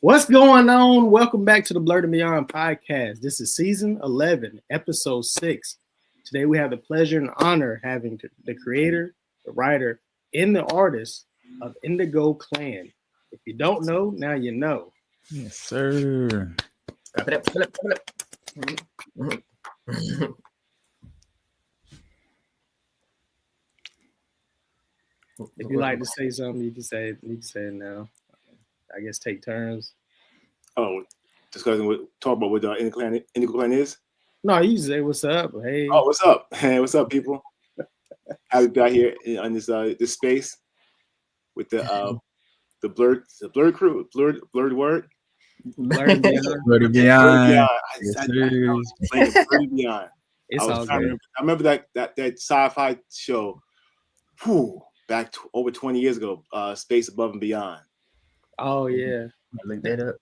What's going on? Welcome back to the Blerd Beyond podcast. This is season 11, episode 6. Today we have the pleasure and honor having the creator, the writer, and the artist of Indigo Clan. If you don't know, now you know. Yes, sir. If you like to say something, you can say it now. I guess take turns. Oh, discussing talk about what Indigo Clan is? No, you can say what's up. Hey. Oh, what's up? Hey, what's up, people? Happy to be out here on this space with the Blerd crew, Blerd word. Blerd Beyond. Blerd Beyond. Blerd Beyond. It's all good. I remember that sci-fi show, back over 20 years ago, Space Above and Beyond. Oh yeah. I looked that up.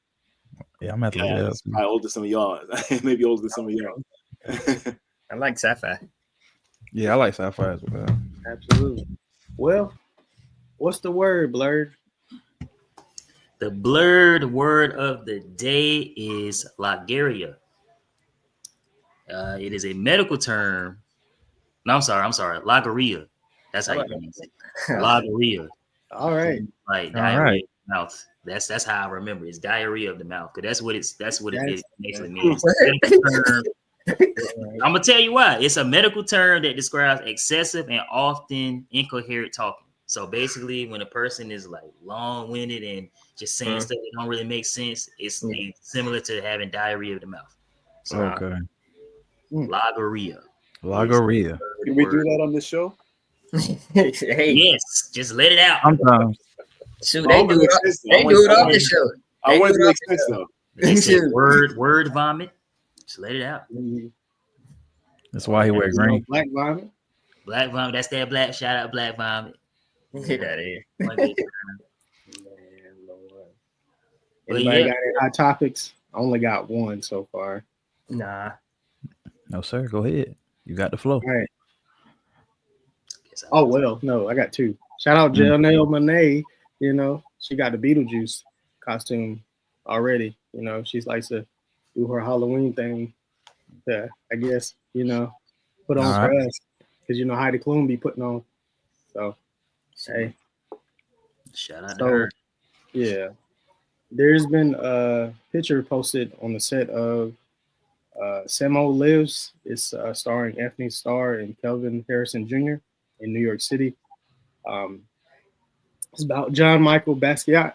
Yeah, I'm at the yeah, probably older than some of y'all. Maybe older than some of y'all. I like sci-fi. Yeah, I like sci-fi as well. Absolutely. Well, what's the word, Blerd? The Blerd word of the day is Lagaria. It is a medical term. No, I'm sorry. Lagaria. That's how you pronounce it. Lagaria. All right. Like diarrhea of the mouth. That's how I remember it. It's diarrhea of the mouth. Because that's what it basically means. I'm gonna tell you why. It's a medical term that describes excessive and often incoherent talking. So basically, when a person is like long-winded and just saying stuff that don't really make sense, it's similar to having diarrhea of the mouth. So, okay. Lagaria. Lagaria. Can we do that on this show? Hey, Yes, just let it out. Sometimes. shoot, they do it off the show. I want to make sense though. They say word vomit. Just let it out. That's why he wear green. Black vomit. Black vomit. That's that black. Shout out Black Vomit. Get out of here. Anybody got any hot topics? I only got one so far. Nah. No, sir. Go ahead. You got the flow. All right. Oh, well, no, I got two. Shout out Janelle Monáe. You know, she got the Beetlejuice costume already. You know, she likes to do her Halloween thing. I guess, you know, put on for us. Because, you know, Heidi Klum be putting on. So, hey. Shout out to her. Yeah. There's been a picture posted on the set of Samo Lives. It's starring Anthony Starr and Kelvin Harrison Jr. in New York City. It's about John Michael Basquiat,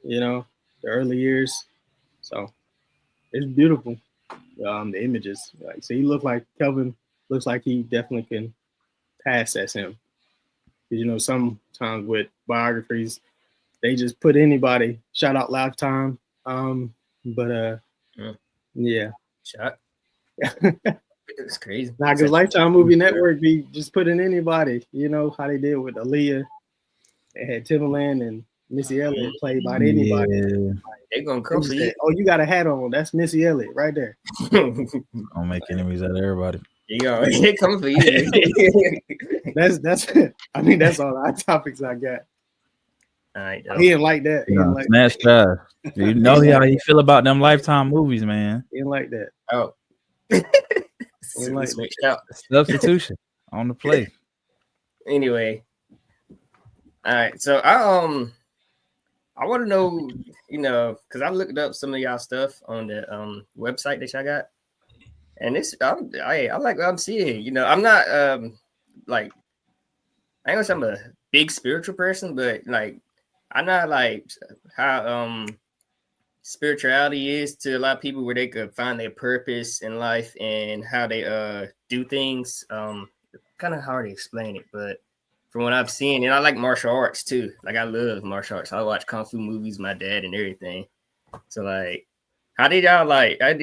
you know, the early years. So it's beautiful. The images, like, so he looked like Kelvin looks like he definitely can pass as him. Because, you know, sometimes with biographies, they just put anybody. Shout out Lifetime. Yeah. Shot. It's crazy. Nah, because Lifetime Movie Network be just putting anybody. You know how they did with Aaliyah. They had Timbaland and Missy Elliott played by anybody. Yeah. They gonna come for you. Oh, you got a hat on. That's Missy Elliott right there. Don't make enemies out of everybody. They coming for you. That's I mean, that's all the topics I got. All right, he didn't like that. He didn't like Snatch that. You know how you feel about them Lifetime movies, man. He didn't like that. Oh. Like Substitution on the play. Anyway. All right. So I want to know, you know, because I looked up some of y'all stuff on the website that y'all got. And I like what I'm seeing. You know, I'm not like, I ain't gonna say I'm a big spiritual person, but like I'm not like how spirituality is to a lot of people where they could find their purpose in life and how they do things. Kind of hard to explain it, but from what I've seen, and I like martial arts too. Like I love martial arts. I watch kung fu movies, my dad and everything. So like, how did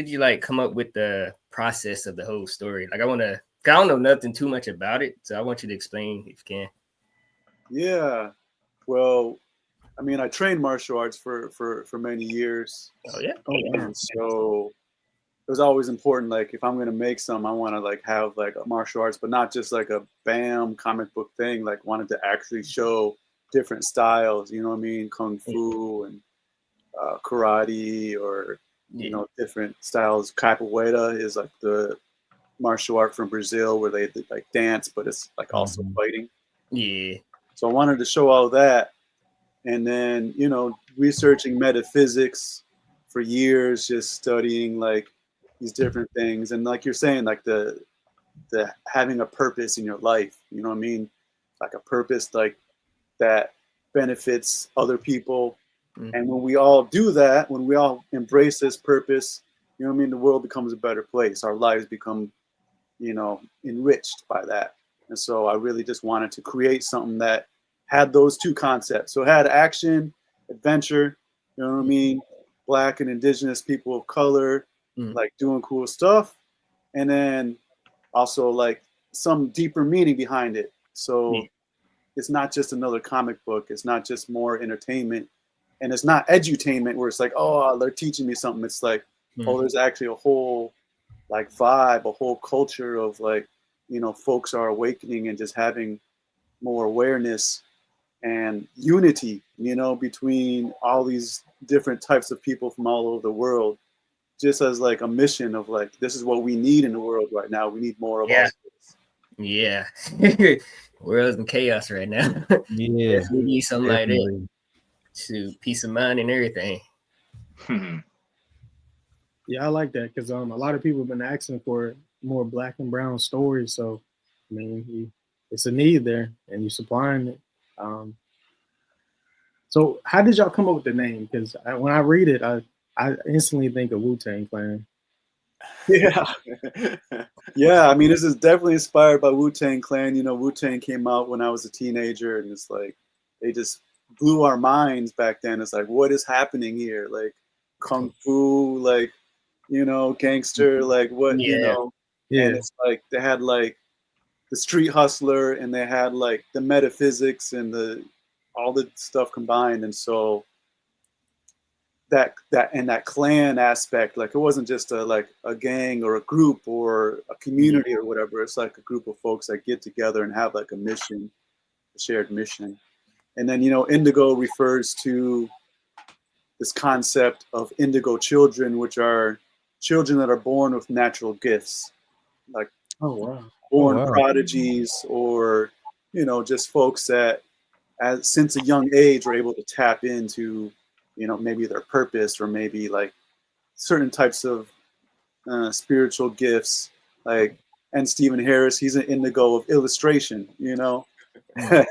you like come up with the process of the whole story? Like I don't know nothing too much about it, so I want you to explain if you can. Yeah, well, I mean, I trained martial arts for many years. Oh yeah. And so it was always important. Like if I'm gonna make some, I want to like have like a martial arts, but not just like a bam comic book thing. Like wanted to actually show different styles. You know what I mean? Kung fu and karate or you know different styles. Capoeira is like the martial art from Brazil where they like dance, but it's like also fighting. Yeah. So I wanted to show all that, and then you know researching metaphysics for years, just studying like these different things, and like you're saying, like the having a purpose in your life. You know what I mean? Like a purpose like that benefits other people. And when we all do that, when we all embrace this purpose, you know what I mean, the world becomes a better place. Our lives become, you know, enriched by that. And so I really just wanted to create something that had those two concepts. So it had action, adventure, you know what I mean, Black and indigenous people of color, like doing cool stuff. And then also like some deeper meaning behind it. So it's not just another comic book. It's not just more entertainment. And it's not edutainment where it's like, oh, they're teaching me something. It's like, oh, there's actually a whole like vibe, a whole culture of like, you know, folks are awakening and just having more awareness and unity, you know, between all these different types of people from all over the world, just as like a mission of like, this is what we need in the world right now. We need more of all this. Yeah. World's in chaos right now. Yeah. We need something like that Definitely. to peace of mind and everything. Yeah, I like that because a lot of people have been asking for more Black and brown stories. So, I mean, it's a need there, and you're supplying it. So, how did y'all come up with the name? Because when I read it, I instantly think of Wu-Tang Clan. Yeah. Yeah, I mean, this is definitely inspired by Wu-Tang Clan. You know, Wu-Tang came out when I was a teenager, and it's like they just blew our minds back then. It's like, what is happening here? Like kung fu, like, you know, gangster, like what, you know? And it's like they had like the street hustler, and they had like the metaphysics and the all the stuff combined. And so that and that clan aspect, like it wasn't just a gang or a group or a community or whatever. It's like a group of folks that get together and have like a mission, a shared mission. And then, you know, indigo refers to this concept of indigo children, which are children that are born with natural gifts, like born prodigies, or, you know, just folks that since a young age were able to tap into, you know, maybe their purpose or maybe like certain types of spiritual gifts. Like, and Stephen Harris, he's an indigo of illustration, you know. So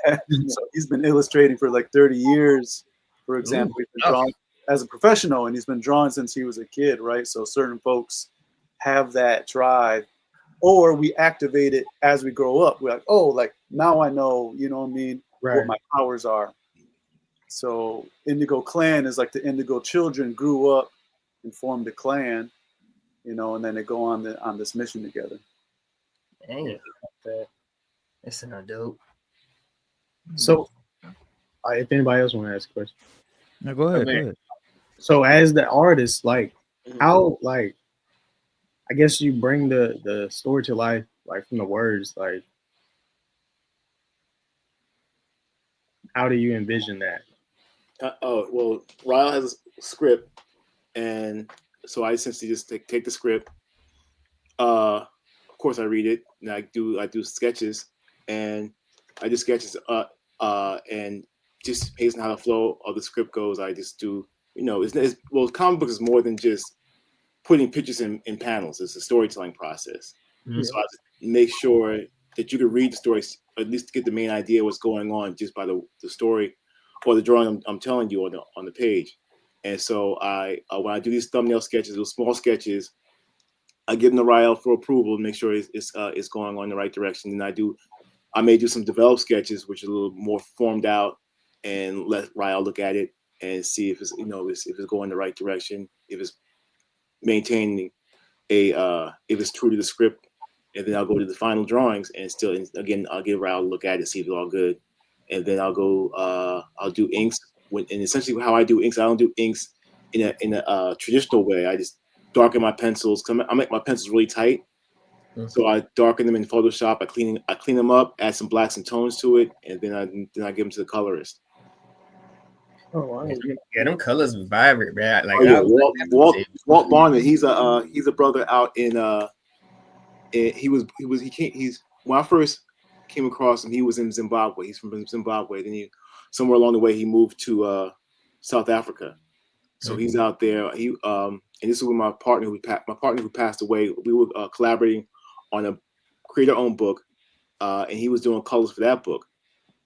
he's been illustrating for like 30 years, for example. He's been drawing as a professional, and he's been drawing since he was a kid, right? So certain folks have that drive, or we activate it as we grow up. We're like, oh, like now I know, you know what I mean, what my powers are. So Indigo Clan is like the Indigo children grew up and formed a clan, you know, and then they go on this mission together. Dang, that sounds dope. So, if anybody else want to ask a question, no, go ahead. Go ahead. So, as the artist, like, how, like, I guess you bring the story to life, like from the words, like, how do you envision that? Well, Ryle has a script, and so I essentially just take the script. Of course, I read it, and I do sketches, and I do sketches. And just based on how the flow of the script goes, I just do. You know, well, comic book is more than just putting pictures in panels. It's a storytelling process. So I just make sure that you can read the story, at least get the main idea what's going on just by the story or the drawing I'm telling you on the page. And so when I do these thumbnail sketches, those small sketches, I give them to Ryle for approval to make sure it's going on the right direction. And I may do some developed sketches, which are a little more formed out, and let Ryle look at it and see if it's if it's going the right direction, if it's maintaining if it's true to the script. And then I'll go to the final drawings and again I'll give Ryle a look at it, see if it's all good. And then I'll do inks. And essentially how I do inks, I don't do inks in a traditional way. I just darken my pencils. I make my pencils really tight. So I darken them in Photoshop. I clean them up, add some blacks and tones to it, and then I give them to the colorist. Oh wow. Yeah, them colors was vibrant, man. Like, Oh yeah, I was like, Walt Barner. He's a brother out in he's when I first came across him, he was in Zimbabwe. He's from Zimbabwe. Then somewhere along the way he moved to South Africa. So he's out there. And this is with my partner who passed away. We were collaborating on a creator-owned book, and he was doing colors for that book.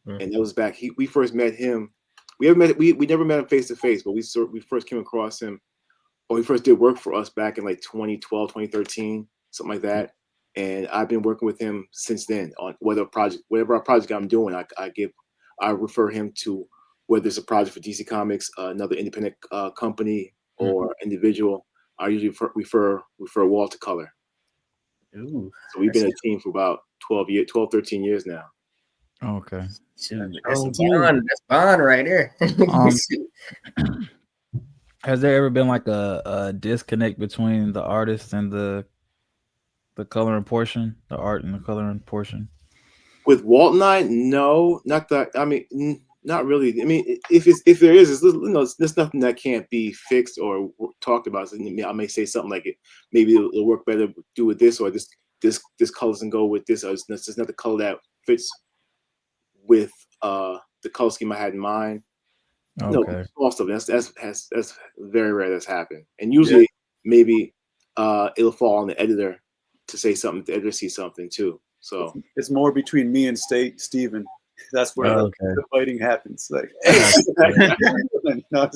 And that was back. We first met him. We never met him face to face, but we first came across him, or he first did work for us back in like 2012, 2013, something like that. And I've been working with him since then on whatever project I'm doing. I refer him to whether it's a project for DC Comics, another independent company, or individual. I usually refer Walt to color. ooh, So we've been a team for about 12, 13 years now. Okay. shoot, that's Bond right there. Has there ever been like a disconnect between the artist and the coloring portion, the art and the coloring portion? With Walt and I, no, not that. I mean, not really. I mean, if there is, there's nothing that can't be fixed or talked about. So I may say something like it. Maybe it'll work better do with this, or this color doesn't go with this, or it's just not the color that fits with the color scheme I had in mind. Okay. No, small stuff. That's very rare that's happened. And usually maybe it'll fall on the editor to say something. The editor sees something too. So it's more between me and Steven. That's where the fighting happens. Like, no,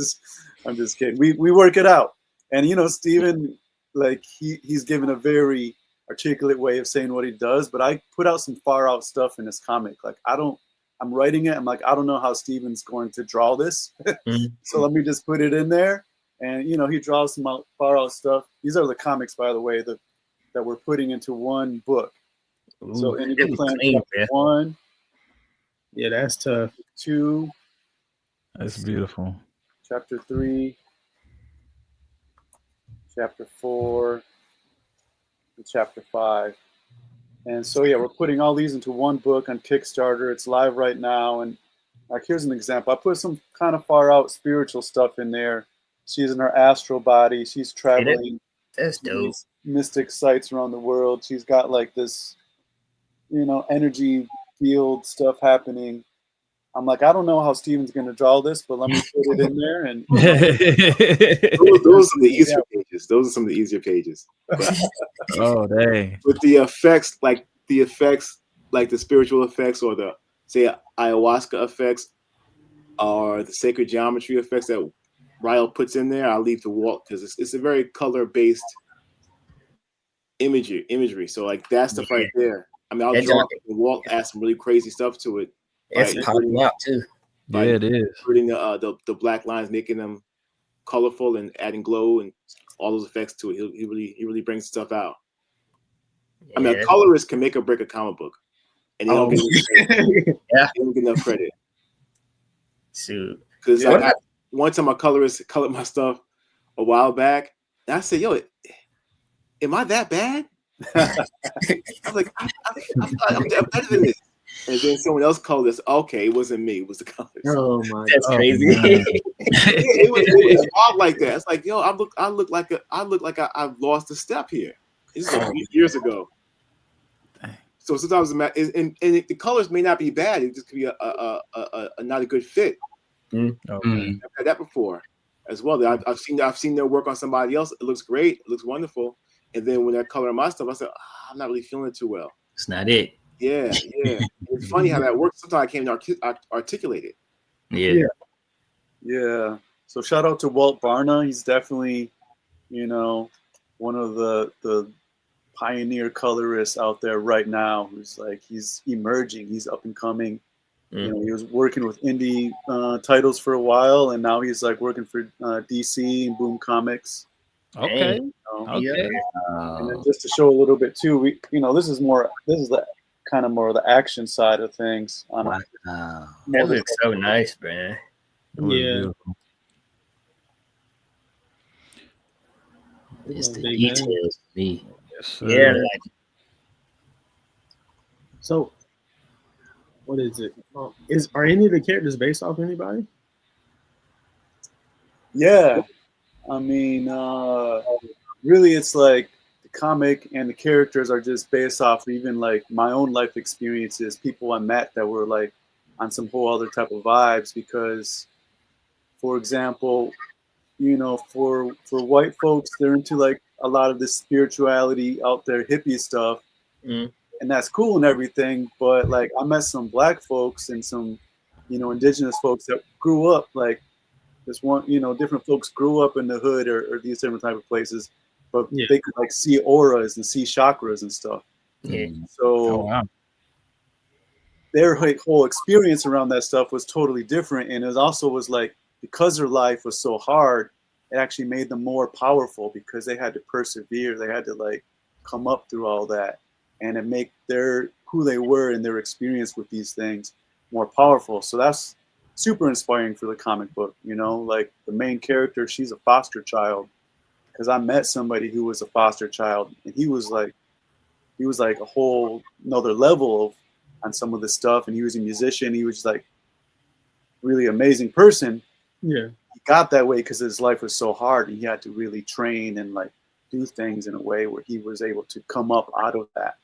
I'm just kidding. We work it out. And Steven, like he's given a very articulate way of saying what he does, but I put out some far out stuff in his comic. Like I'm writing it. I'm like, I don't know how Steven's going to draw this. So let me just put it in there. And he draws some far out stuff. These are the comics, by the way, that we're putting into one book. Ooh, so Indigo Clan clean, 1. Yeah, that's tough. 2. That's beautiful. Chapter 3. Chapter 4. And Chapter 5. And so, yeah, we're putting all these into one book on Kickstarter. It's live right now. And like, here's an example. I put some kind of far out spiritual stuff in there. She's in her astral body. She's traveling. That's dope. Mystic sites around the world. She's got like this, energy field stuff happening. I'm like, I don't know how Steven's going to draw this, but let me put it in there. And those are the easier pages. Those are some of the easier pages. But, oh, dang. With the effects, like the spiritual effects, or the say ayahuasca effects, or the sacred geometry effects that Ryle puts in there, I'll leave to Walt because it's a very color based imagery. So like that stuff right there. I mean, I'll draw it, and Walt adds some really crazy stuff to it. It's popping out too. Yeah, it is. Putting the black lines, making them colorful and adding glow and all those effects to it. He really brings stuff out. Yeah. I mean, a colorist can make or break a comic book, and they don't get enough credit. Shoot, because one time a colorist colored my stuff a while back, and I said, "Yo, am I that bad?" I was like, I'm better than this. And then someone else called this. Okay, it wasn't me. It was the colors. Oh my, that's crazy. it was wild like that. It's like, yo, I look like I've lost a step here. This is a few years ago. So sometimes and the colors may not be bad. It just could be a not a good fit. Okay. I've had that before as well. I've seen their work on somebody else. It looks great. It looks wonderful. And then when they're coloring my stuff, I said, I'm not really feeling it too well. It's not it. Yeah. It's funny how that works. Sometimes I can't articulate it. Yeah. So shout out to Walt Barna. He's definitely, one of the pioneer colorists out there right now. Who's like, he's emerging. He's up and coming. He was working with indie titles for a while, and now he's like working for DC and Boom Comics. Okay. And then just to show a little bit too, this is the kind of more of the action side of things. That looks so nice, man. Yeah. It's the details for me. Yes, yeah. So, what is it? Are any of the characters based off anybody? Yeah, I mean, really, it's like the comic and the characters are just based off even like my own life experiences, people I met that were like on some whole other type of vibes. Because, for example, for white folks, they're into like a lot of this spirituality out there, hippie stuff, Mm. and that's cool and everything. But like, I met some black folks and some, indigenous folks that grew up like this one, different folks grew up in the hood or these different type of places, but Yeah. they could like see auras and see chakras and stuff. Yeah. Oh So wow. their whole experience around that stuff was totally different, and it also was like, because their life was so hard, it actually made them more powerful because they had to persevere. They had to like come up through all that, and it make their who they were and their experience with these things more powerful. So that's super inspiring for the comic book. Like the main character, she's a foster child, because I met somebody who was a foster child, and he was like a whole another level of on some of the stuff, and he was a musician. He was just like really amazing person. Yeah. He got that way because his life was so hard, and he had to really train and like do things in a way where he was able to come up out of that.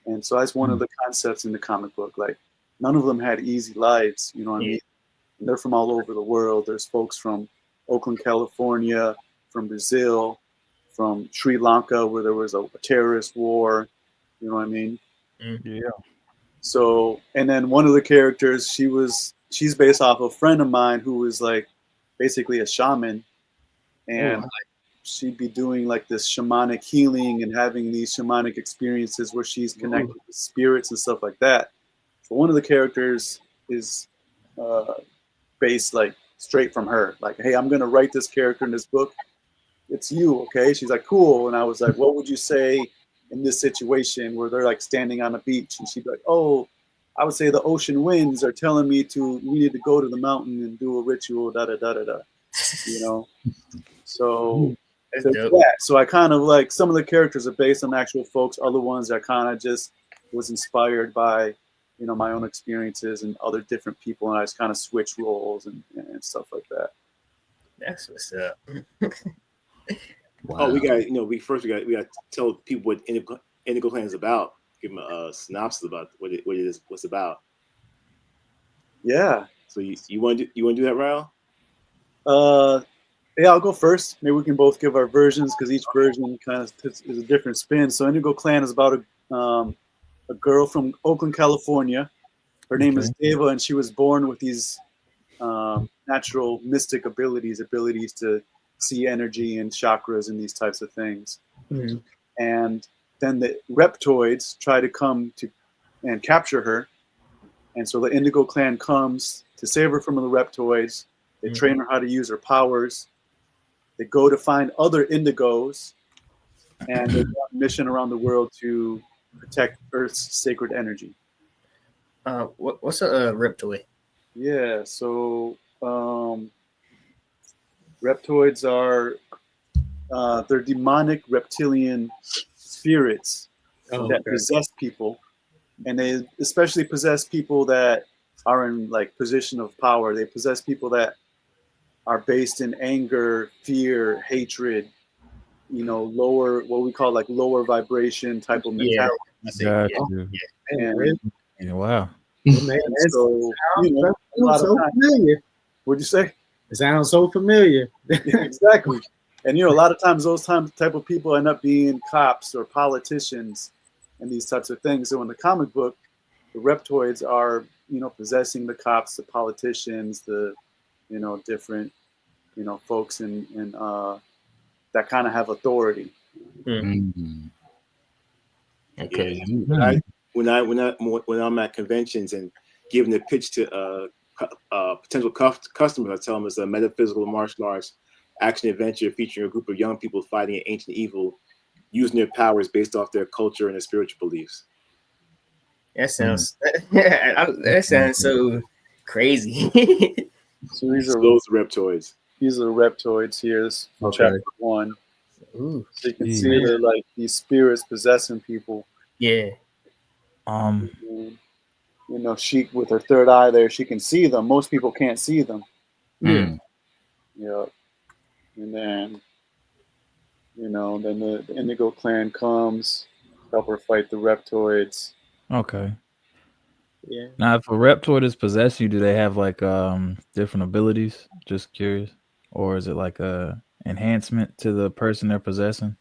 And so that's one of the concepts in the comic book. Like, none of them had easy lives, you know what I mean? And they're from all over the world. There's folks from Oakland, California, from Brazil, from Sri Lanka, where there was a terrorist war, you know what I mean? Yeah. So, and then one of the characters, she's based off a friend of mine who was like basically a shaman, and like, she'd be doing like this shamanic healing and having these shamanic experiences where she's connected with spirits and stuff like that. So one of the characters is based like straight from her. Like, hey, I'm gonna write this character in this book. It's you, okay? She's like, cool. And I was like, what would you say in this situation where they're like standing on a beach? And she'd be like, oh, I would say the ocean winds are telling me we need to go to the mountain and do a ritual, da da da da da. So That's there's dope. that. So I kind of like, some of the characters are based on actual folks. Other ones I kind of just was inspired by, my own experiences and other different people, and I just kind of switch roles and stuff like that. That's what's up. Wow. Oh, we got we got to tell people what Indigo Clan is about. Give them a synopsis about what it is, what's about. Yeah. So you want to do that, Ryle? Yeah, I'll go first. Maybe we can both give our versions, because each version kind of is a different spin. So Indigo Clan is about a girl from Oakland, California. Her name is Deva, and she was born with these natural mystic abilities to see energy and chakras and these types of things. Mm-hmm. And then the reptoids try to come to and capture her. And so the Indigo Clan comes to save her from the reptoids. They train her how to use her powers. They go to find other indigos, and they go on a mission around the world to protect Earth's sacred energy. What's a reptoid? Yeah, so reptoids are they're demonic reptilian spirits that possess people, and they especially possess people that are in like position of power. They possess people that are based in anger, fear, hatred, lower, what we call like lower vibration type of mentality. Got you. Wow. Man, So, a lot of times, familiar. What'd you say? It sounds so familiar. Exactly. And a lot of times those type of people end up being cops or politicians and these types of things. So in the comic book, the reptoids are, possessing the cops, the politicians, the, different, folks in that kind of have authority. Mm-hmm. Okay. When I'm at conventions and giving a pitch to potential customers, I tell them it's a metaphysical martial arts action adventure featuring a group of young people fighting ancient evil, using their powers based off their culture and their spiritual beliefs. That sounds that sounds so crazy. So these are those reptoids. These are the reptoids here. This is from chapter 1. Ooh. So you can see they're like these spirits possessing people. Yeah. She, with her third eye there, she can see them. Most people can't see them. Yeah. Yeah. and then then the Indigo Clan comes, help her fight the Reptoids. Okay. Yeah. Now, if a Reptoid is possessed you, do they have like different abilities? Just curious, or is it like a enhancement to the person they're possessing?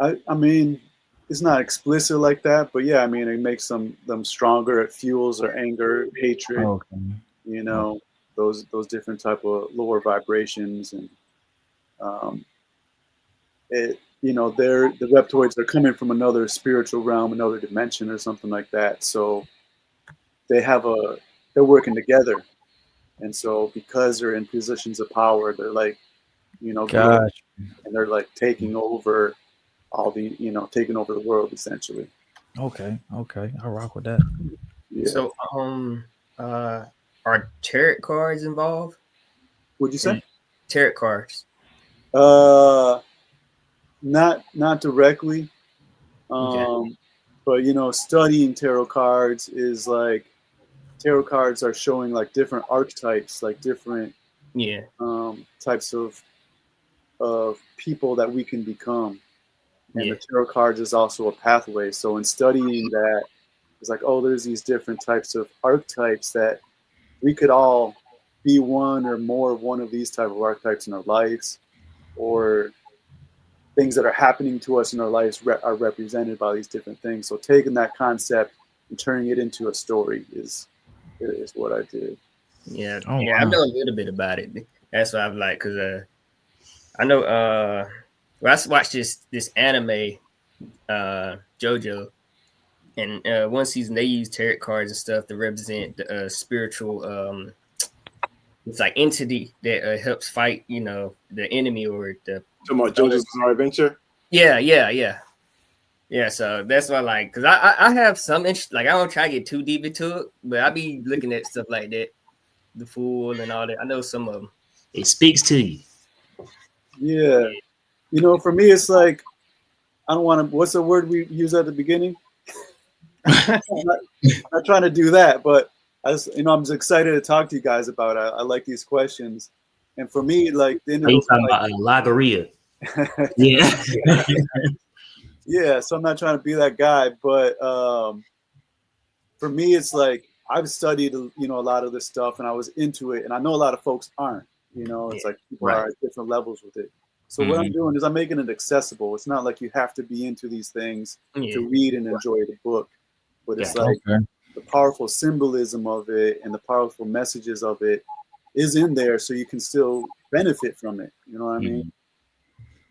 I mean, it's not explicit like that, but yeah, I mean, it makes them stronger. It fuels their anger, hatred. Okay. You know, those different type of lower vibrations, and they're the Reptoids. They're coming from another spiritual realm, another dimension, or something like that. So they're working together, and so because they're in positions of power, they're like, Gosh. and they're like taking over taking over the world essentially. Okay. I'll rock with that. Yeah. So, are tarot cards involved? What'd you say? Tarot cards. Not directly. Okay. But studying tarot cards is like tarot cards are showing like different archetypes, like different Yeah. types of people that we can become. And Yeah. the tarot cards is also a pathway. So in studying that, it's like, oh, there's these different types of archetypes that we could all be one or more of one of these type of archetypes in our lives, or things that are happening to us in our lives are represented by these different things. So taking that concept and turning it into a story is what I did. Yeah. Oh, Yeah. I wow. know a little bit about it. That's what I've like, because I know I watched this anime, JoJo, and one season they use tarot cards and stuff to represent the spiritual it's like entity that helps fight the enemy or the Talking about JoJo's Bizarre Adventure. yeah. So that's why, like, because I have some interest. Like, I don't try to get too deep into it, but I be looking at stuff like that, the Fool and all that. I know some of them. It speaks to you. Yeah. For me, it's like, I don't want to, what's the word we use at the beginning? I'm not trying to do that, but I'm just excited to talk to you guys about it. I like these questions. And for me, like, the Are you talking about Lagaria? Yeah. yeah, so I'm not trying to be that guy, but for me, it's like I've studied, a lot of this stuff, and I was into it, and I know a lot of folks aren't. It's like people are at different levels with it. So what I'm doing is I'm making it accessible. It's not like you have to be into these things to read and enjoy the book, but it's like the powerful symbolism of it and the powerful messages of it is in there, so you can still benefit from it. You know what I mean?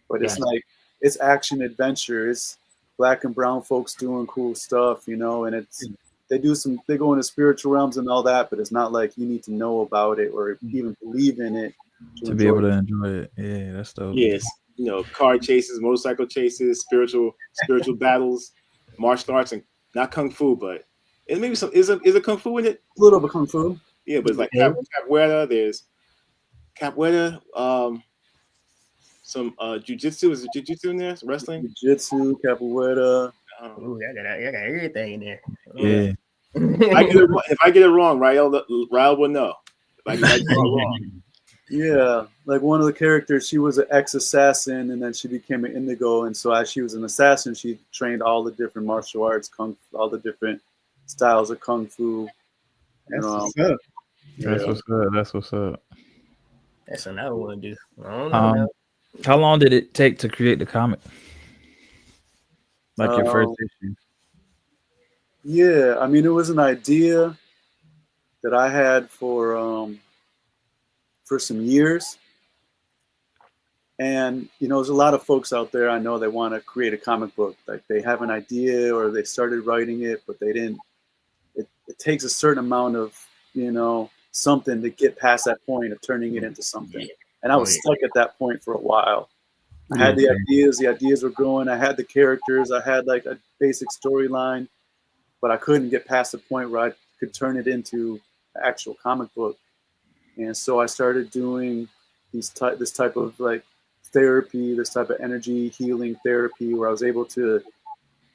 But it's like, it's action adventure. It's Black and brown folks doing cool stuff, and it's they go into spiritual realms and all that, but it's not like you need to know about it or even believe in it to be able to enjoy it. Yeah, that's dope. Yes, car chases, motorcycle chases, spiritual battles, martial arts, and not kung fu, but it maybe some is a kung fu in it. A little bit kung fu. Yeah, but it's like capoeira. There's capoeira. Some jujitsu. Is it jujitsu in there? Some wrestling. Jujitsu, capoeira. Ooh, I got everything in there. Yeah. If I get it wrong, Ryle will know. If I get it wrong. Yeah, like one of the characters, she was an ex-assassin, and then she became an Indigo, and so as she was an assassin, she trained all the different martial arts, all the different styles of kung fu. That's what's up. That's what's up. That's what's up. That's what I want to do. I don't know. How long did it take to create the comic? Like your first issue? Yeah, I mean, it was an idea that I had for some years. And, there's a lot of folks out there, I know, they want to create a comic book. Like, they have an idea or they started writing it, but they didn't. It takes a certain amount of, something to get past that point of turning it into something. And I was stuck at that point for a while. I had the ideas were growing. I had the characters. I had like a basic storyline, but I couldn't get past the point where I could turn it into an actual comic book. And so I started doing this type of like therapy, this type of energy healing therapy, where I was able to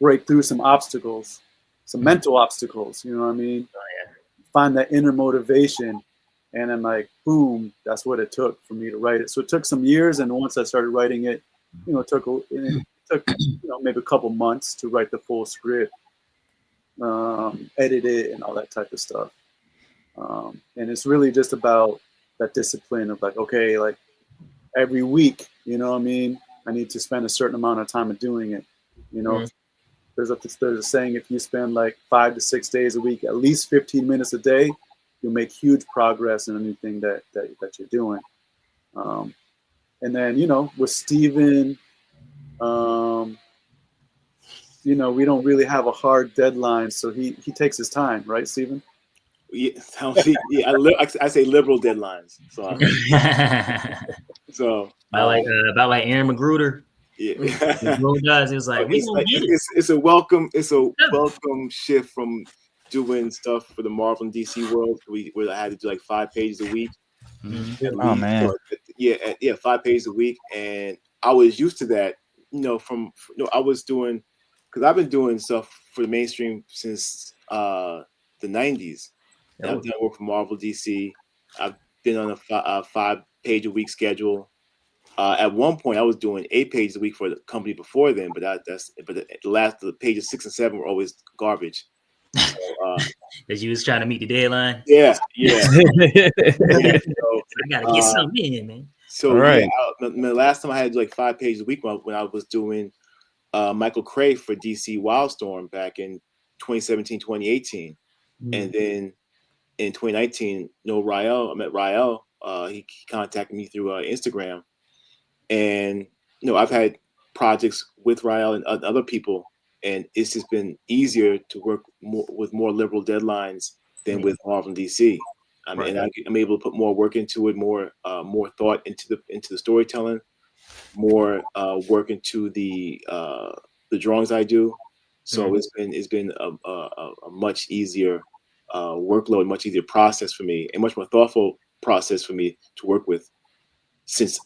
break through some obstacles, some mental obstacles, you know what I mean? Find that inner motivation And then like, boom, that's what it took for me to write it. So it took some years. And once I started writing it, it took maybe a couple months to write the full script, edit it and all that type of stuff. And it's really just about that discipline of like, okay, like every week, I need to spend a certain amount of time of doing it. There's a saying, if you spend like 5 to 6 days a week, at least 15 minutes a day, you'll make huge progress in anything that you're doing. And then, with Steven, we don't really have a hard deadline, so he takes his time, right, Steven? Yeah, I say liberal deadlines. So about like Aaron McGruder. Yeah, it was like it's a welcome shift from doing stuff for the Marvel and DC world. Where I had to do like 5 pages a week. Mm-hmm. Oh man, 5 pages a week, and I was used to that. I was doing, because I've been doing stuff for the mainstream since the 90s. I've done work for Marvel, DC. I've been on a 5-page a week schedule. At one point, I was doing 8 pages a week for the company before then, but the pages 6 and 7 were always garbage. Because you was trying to meet the deadline. Yeah. So, I gotta get something in, man. So right. The last time I had like 5 pages a week when I was doing Michael Cray for DC Wildstorm back in 2017, 2018, and then in 2019, I met Rael. He contacted me through Instagram, and I've had projects with Rael and other people, and it's just been easier to work with more liberal deadlines than with Marvel and DC. I mean, and I'm able to put more work into it, more thought into the storytelling, more work into the drawings I do. So it's been a much easier workload, much easier process for me, and much more thoughtful process for me to work with since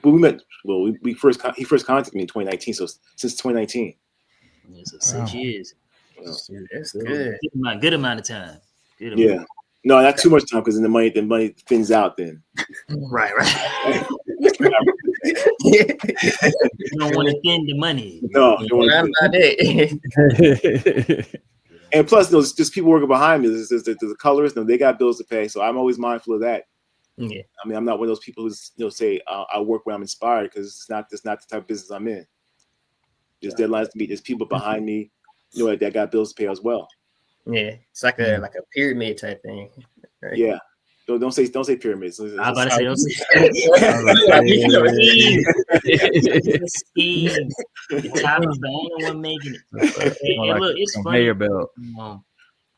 we met. Well, he first contacted me in 2019. So since 2019. Yeah, so 6 years. That's good. Good amount of time. Yeah. No, not too much time, because then the money thins out then. Right. You don't want to thin the money. No, you don't want to. And plus, there's people working behind me. There's the colors. They got bills to pay, so I'm always mindful of that. Yeah. I mean, I'm not one of those people who say I work where I'm inspired, because it's not the type of business I'm in. There's deadlines to meet. There's people behind me, that got bills to pay as well. Yeah, it's like a pyramid type thing. Right? Yeah. Don't say pyramids. I'm about to say don't say. Scheme. The top is the only one making it. And look, it's funny.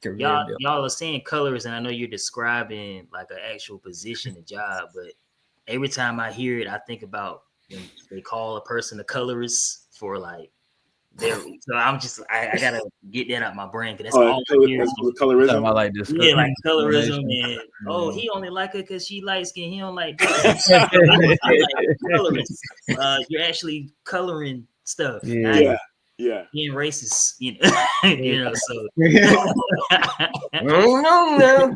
Y'all are saying colors, and I know you're describing like an actual position, a job, but every time I hear it, I think about when they call a person a colorist for like. So I'm just I gotta get that out my brain, because that's all colorism. Like this, like colorism, and he only like her because she light skin. He don't like colorists. You're actually coloring stuff. Yeah. Being racist, So no.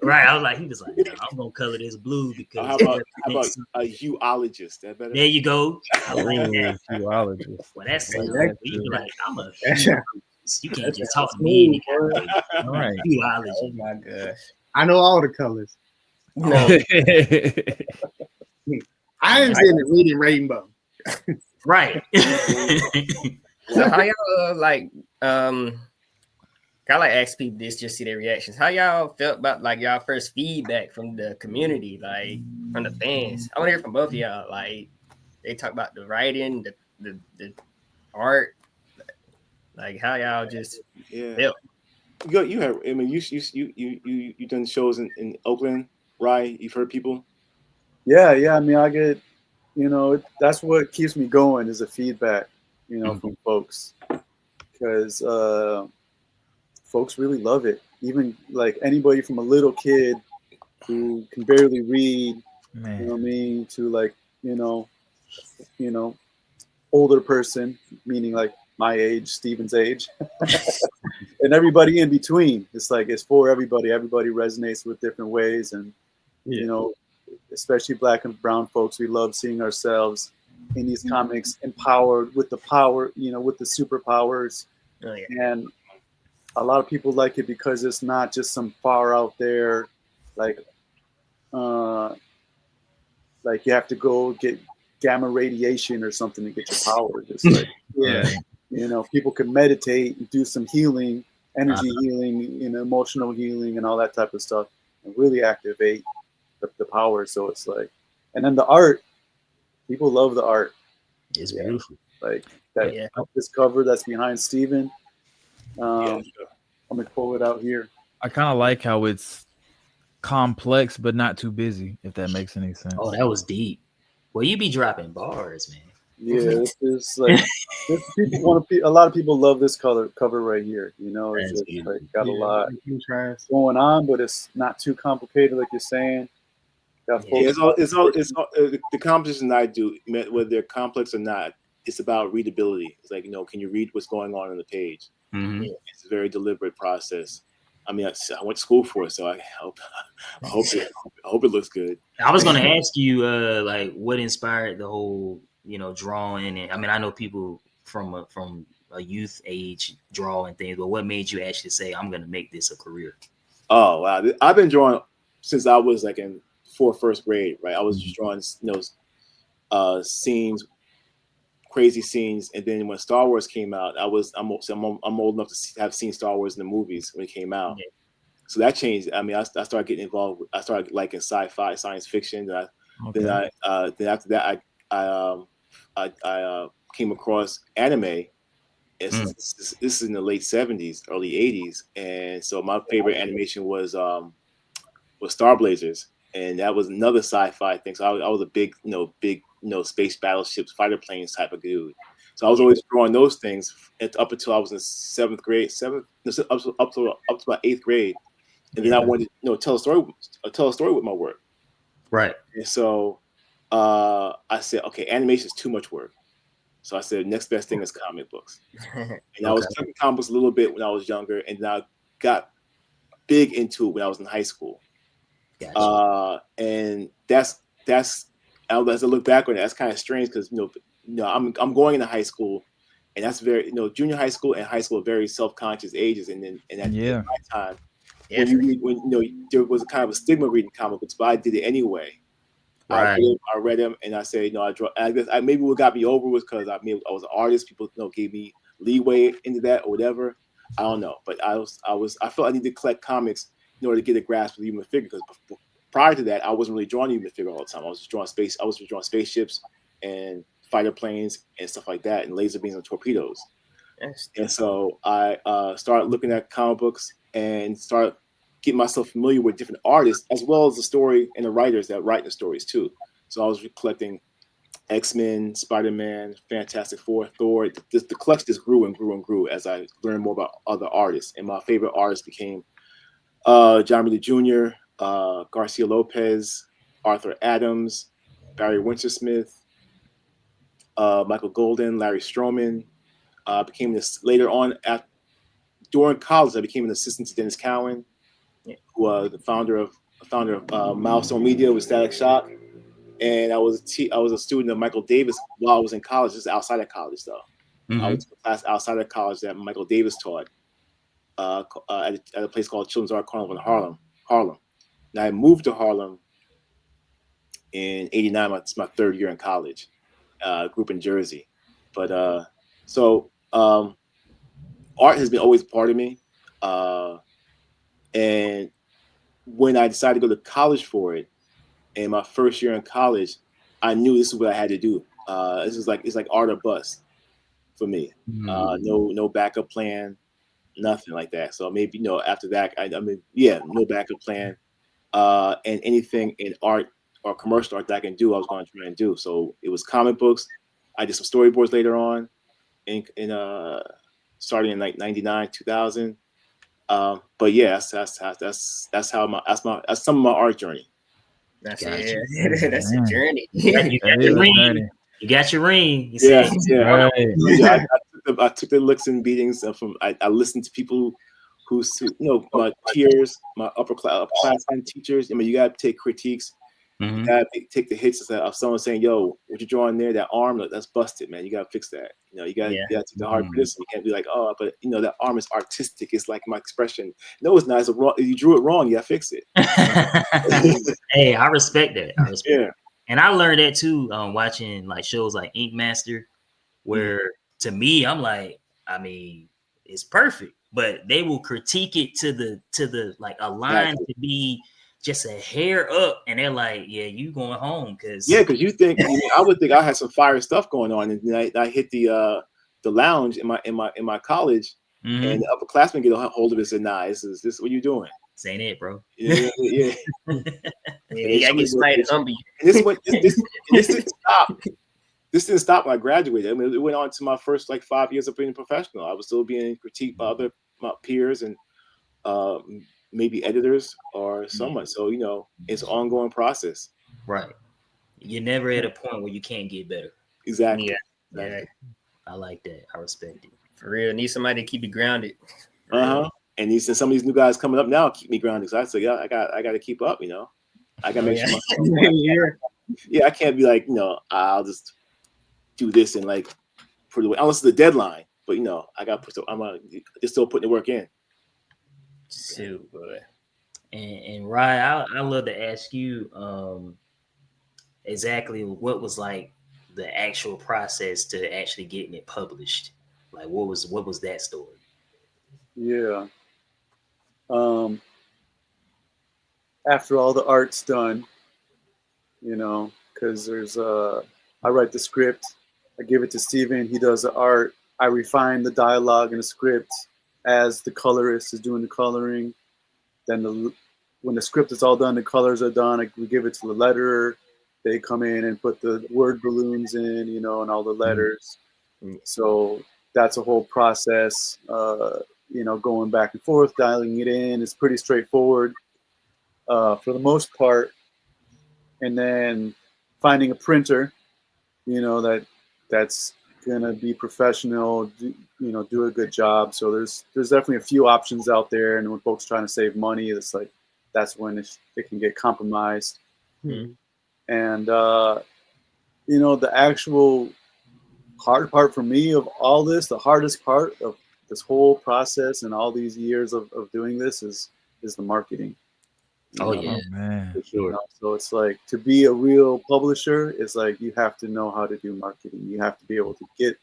Right. He was like, no, I'm gonna color this blue because. How about a huologist? That better. There you go. I like that. Huologist. Well, that's you like I'm a. You can't just talk to me. All right. Huologist. Oh my gosh. I know all the colors. No. I understand the reading rainbow. Right. So how y'all I ask people this just to see their reactions. How y'all felt about like y'all first feedback from the community, like from the fans? I want to hear from both of y'all. Like they talk about the writing, the art, like how y'all just felt. You have. I mean, you done shows in Oakland, right? You've heard people. Yeah. I mean, I get. That's what keeps me going is the feedback. From folks, because folks really love it. Even like anybody from a little kid who can barely read, to like, older person, meaning like my age, Steven's age, and everybody in between. It's like it's for everybody. Everybody resonates with different ways, and you know, especially Black and brown folks, we love seeing ourselves in these comics empowered with the power, you know, with the superpowers. Oh, yeah. And a lot of people like it because it's not just some far out there, like you have to go get gamma radiation or something to get your powers. It's like, you know, people can meditate and do some healing, energy healing, you know, emotional healing and all that type of stuff, and really activate the power. So it's like, and then the art, people love the art. It's beautiful. Like that, this cover that's behind Steven. I'm gonna pull it out here. I kind of like how it's complex but not too busy, if that makes any sense. Oh, that was deep. Well, you be dropping bars, man. Yeah, it's like people want to. A lot of people love this cover right here. You know, it's just, like, got a lot going on, but it's not too complicated, like you're saying. It's all the compositions I do, whether they're complex or not. It's about readability. It's like, you know, can you read what's going on the page? Mm-hmm. It's a very deliberate process. I mean, I went to school for it, so I hope it looks good. I was going to ask you, like, what inspired the whole, you know, drawing? And I mean, I know people from a youth age draw and things, but what made you actually say, I'm going to make this a career? Oh, wow. I've been drawing since I was like in first grade, right? I was just drawing, you know, scenes, crazy scenes, and then when Star Wars came out, I'm old enough to have seen Star Wars in the movies when it came out. Yeah. So that changed. I mean, I started getting involved. I started liking sci-fi, science fiction. Then after that, I came across anime. This is in the late 70s, early 80s, and so my favorite animation was Star Blazers, and that was another sci-fi thing. So I was a big space battleships, fighter planes type of dude. So I was always drawing those things up until I was in seventh grade, up to about eighth grade, and then I wanted to tell a story with my work. Right. And so I said, okay, animation is too much work. So I said, next best thing is comic books. And I was taking comic books a little bit when I was younger, and then I got big into it when I was in high school. Gotcha. And that's as I look back on it, that's kind of strange because I'm going into high school, and that's very junior high school and high school are very self-conscious ages, and at my time, when there was a kind of a stigma reading comic books, but I did it anyway. Right. I read them, and I say, I draw. I guess maybe what got me over was because I was an artist. People gave me leeway into that or whatever. I don't know, but I felt I needed to collect comics in order to get a grasp of the human figure, because prior to that, I wasn't really drawing human figure all the time. I was just drawing spaceships and fighter planes and stuff like that, and laser beams and torpedoes. Yes. And so I started looking at comic books and started getting myself familiar with different artists, as well as the story and the writers that write the stories too. So I was collecting X-Men, Spider-Man, Fantastic Four, Thor. The collection just grew and grew and grew as I learned more about other artists. And my favorite artists became John Romita Jr., Garcia Lopez, Arthur Adams, Barry Wintersmith, Michael Golden, Larry Stroman. Became this later on during college. I became an assistant to Dennis Cowan, who was the founder of Milestone Media with Static Shock. And I was a student of Michael Davis while I was in college, just outside of college though. Mm-hmm. I was in a class outside of college that Michael Davis taught at a place called Children's Art Carnival in Harlem. And I moved to Harlem in '89. It's my third year in college. Grew up in Jersey, but so art has been always part of me. And when I decided to go to college for it, in my first year in college, I knew this is what I had to do. It's like art or bust for me. No backup plan, nothing like that. So maybe after that, no backup plan. And anything in art or commercial art that I can do, I was going to try and do. So it was comic books. I did some storyboards later on, starting in like '99, 2000. But yeah, that's some of my art journey. That's a journey. You got your ring. You Yeah. Right. I took took the licks and beatings I listened to people who my peers, my upperclassmen teachers. I mean, you gotta take critiques. Mhm. You gotta take the hits of someone saying, "Yo, what you drawing there? That arm, that's busted, man. You gotta fix that." You know, you gotta take the hard criticism. You can't be like, "Oh, but that arm is artistic. It's like my expression." No, it's not. It's wrong. You drew it wrong. You gotta fix it. Hey, I respect that. Yeah. And I learned that too, watching like shows like Ink Master, where to me, I'm like, I mean, it's perfect, but they will critique it to the like a line to be just a hair up, and they're like, yeah, you going home because you think I would think I had some fire stuff going on, and then I hit the lounge in my college, and the upperclassmen get a hold of it and said, "Nah, this is what you doing? This ain't it, bro." Yeah. You gotta get somebody to humble you. This didn't stop. This didn't stop when I graduated. I mean, it went on to my first 5 years of being a professional. I was still being critiqued by my peers and maybe editors or someone. So it's an ongoing process. Right. You're never at a point where you can't get better. Exactly. Yeah. I like that. I respect it. For real. Need somebody to keep you grounded. And some of these new guys coming up now keep me grounded. So I say, I got to keep up. I got to make sure. I can't be like, I'll just do this and put it away unless it's the deadline. But I got to just still putting the work in. Super. And Ryan, I love to ask you exactly what was like the actual process to actually getting it published. Like what was that story? Yeah. After all the art's done, because I write the script, I give it to Steven, he does the art, I refine the dialogue in the script as the colorist is doing the coloring. Then when the script is all done, the colors are done, we give it to the letterer, they come in and put the word balloons in, and all the letters. So that's a whole process, going back and forth, dialing it in. It's pretty straightforward for the most part. And then finding a printer, that's gonna be professional, do a good job. So there's definitely a few options out there, and when folks trying to save money, it's like that's when it can get compromised. And the actual hard part for me of all this, the hardest part of this whole process and all these years of doing this is the marketing. Oh yeah, man. For sure. So it's like, to be a real publisher, it's like you have to know how to do marketing. You have to be able to get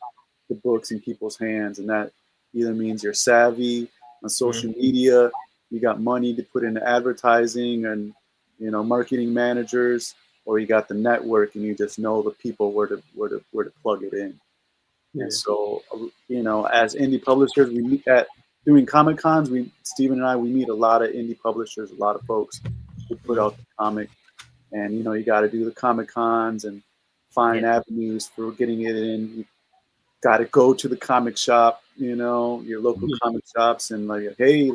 the books in people's hands, and that either means you're savvy on social media, you got money to put into advertising and marketing managers, or you got the network and you just know the people where to plug it in. Yeah. And so as indie publishers, we meet at doing Comic Cons. Steven and I meet a lot of indie publishers, a lot of folks who put out the comic, and you got to do the Comic Cons and find avenues for getting it in. You got to go to the comic shop, your local comic shops, and hey,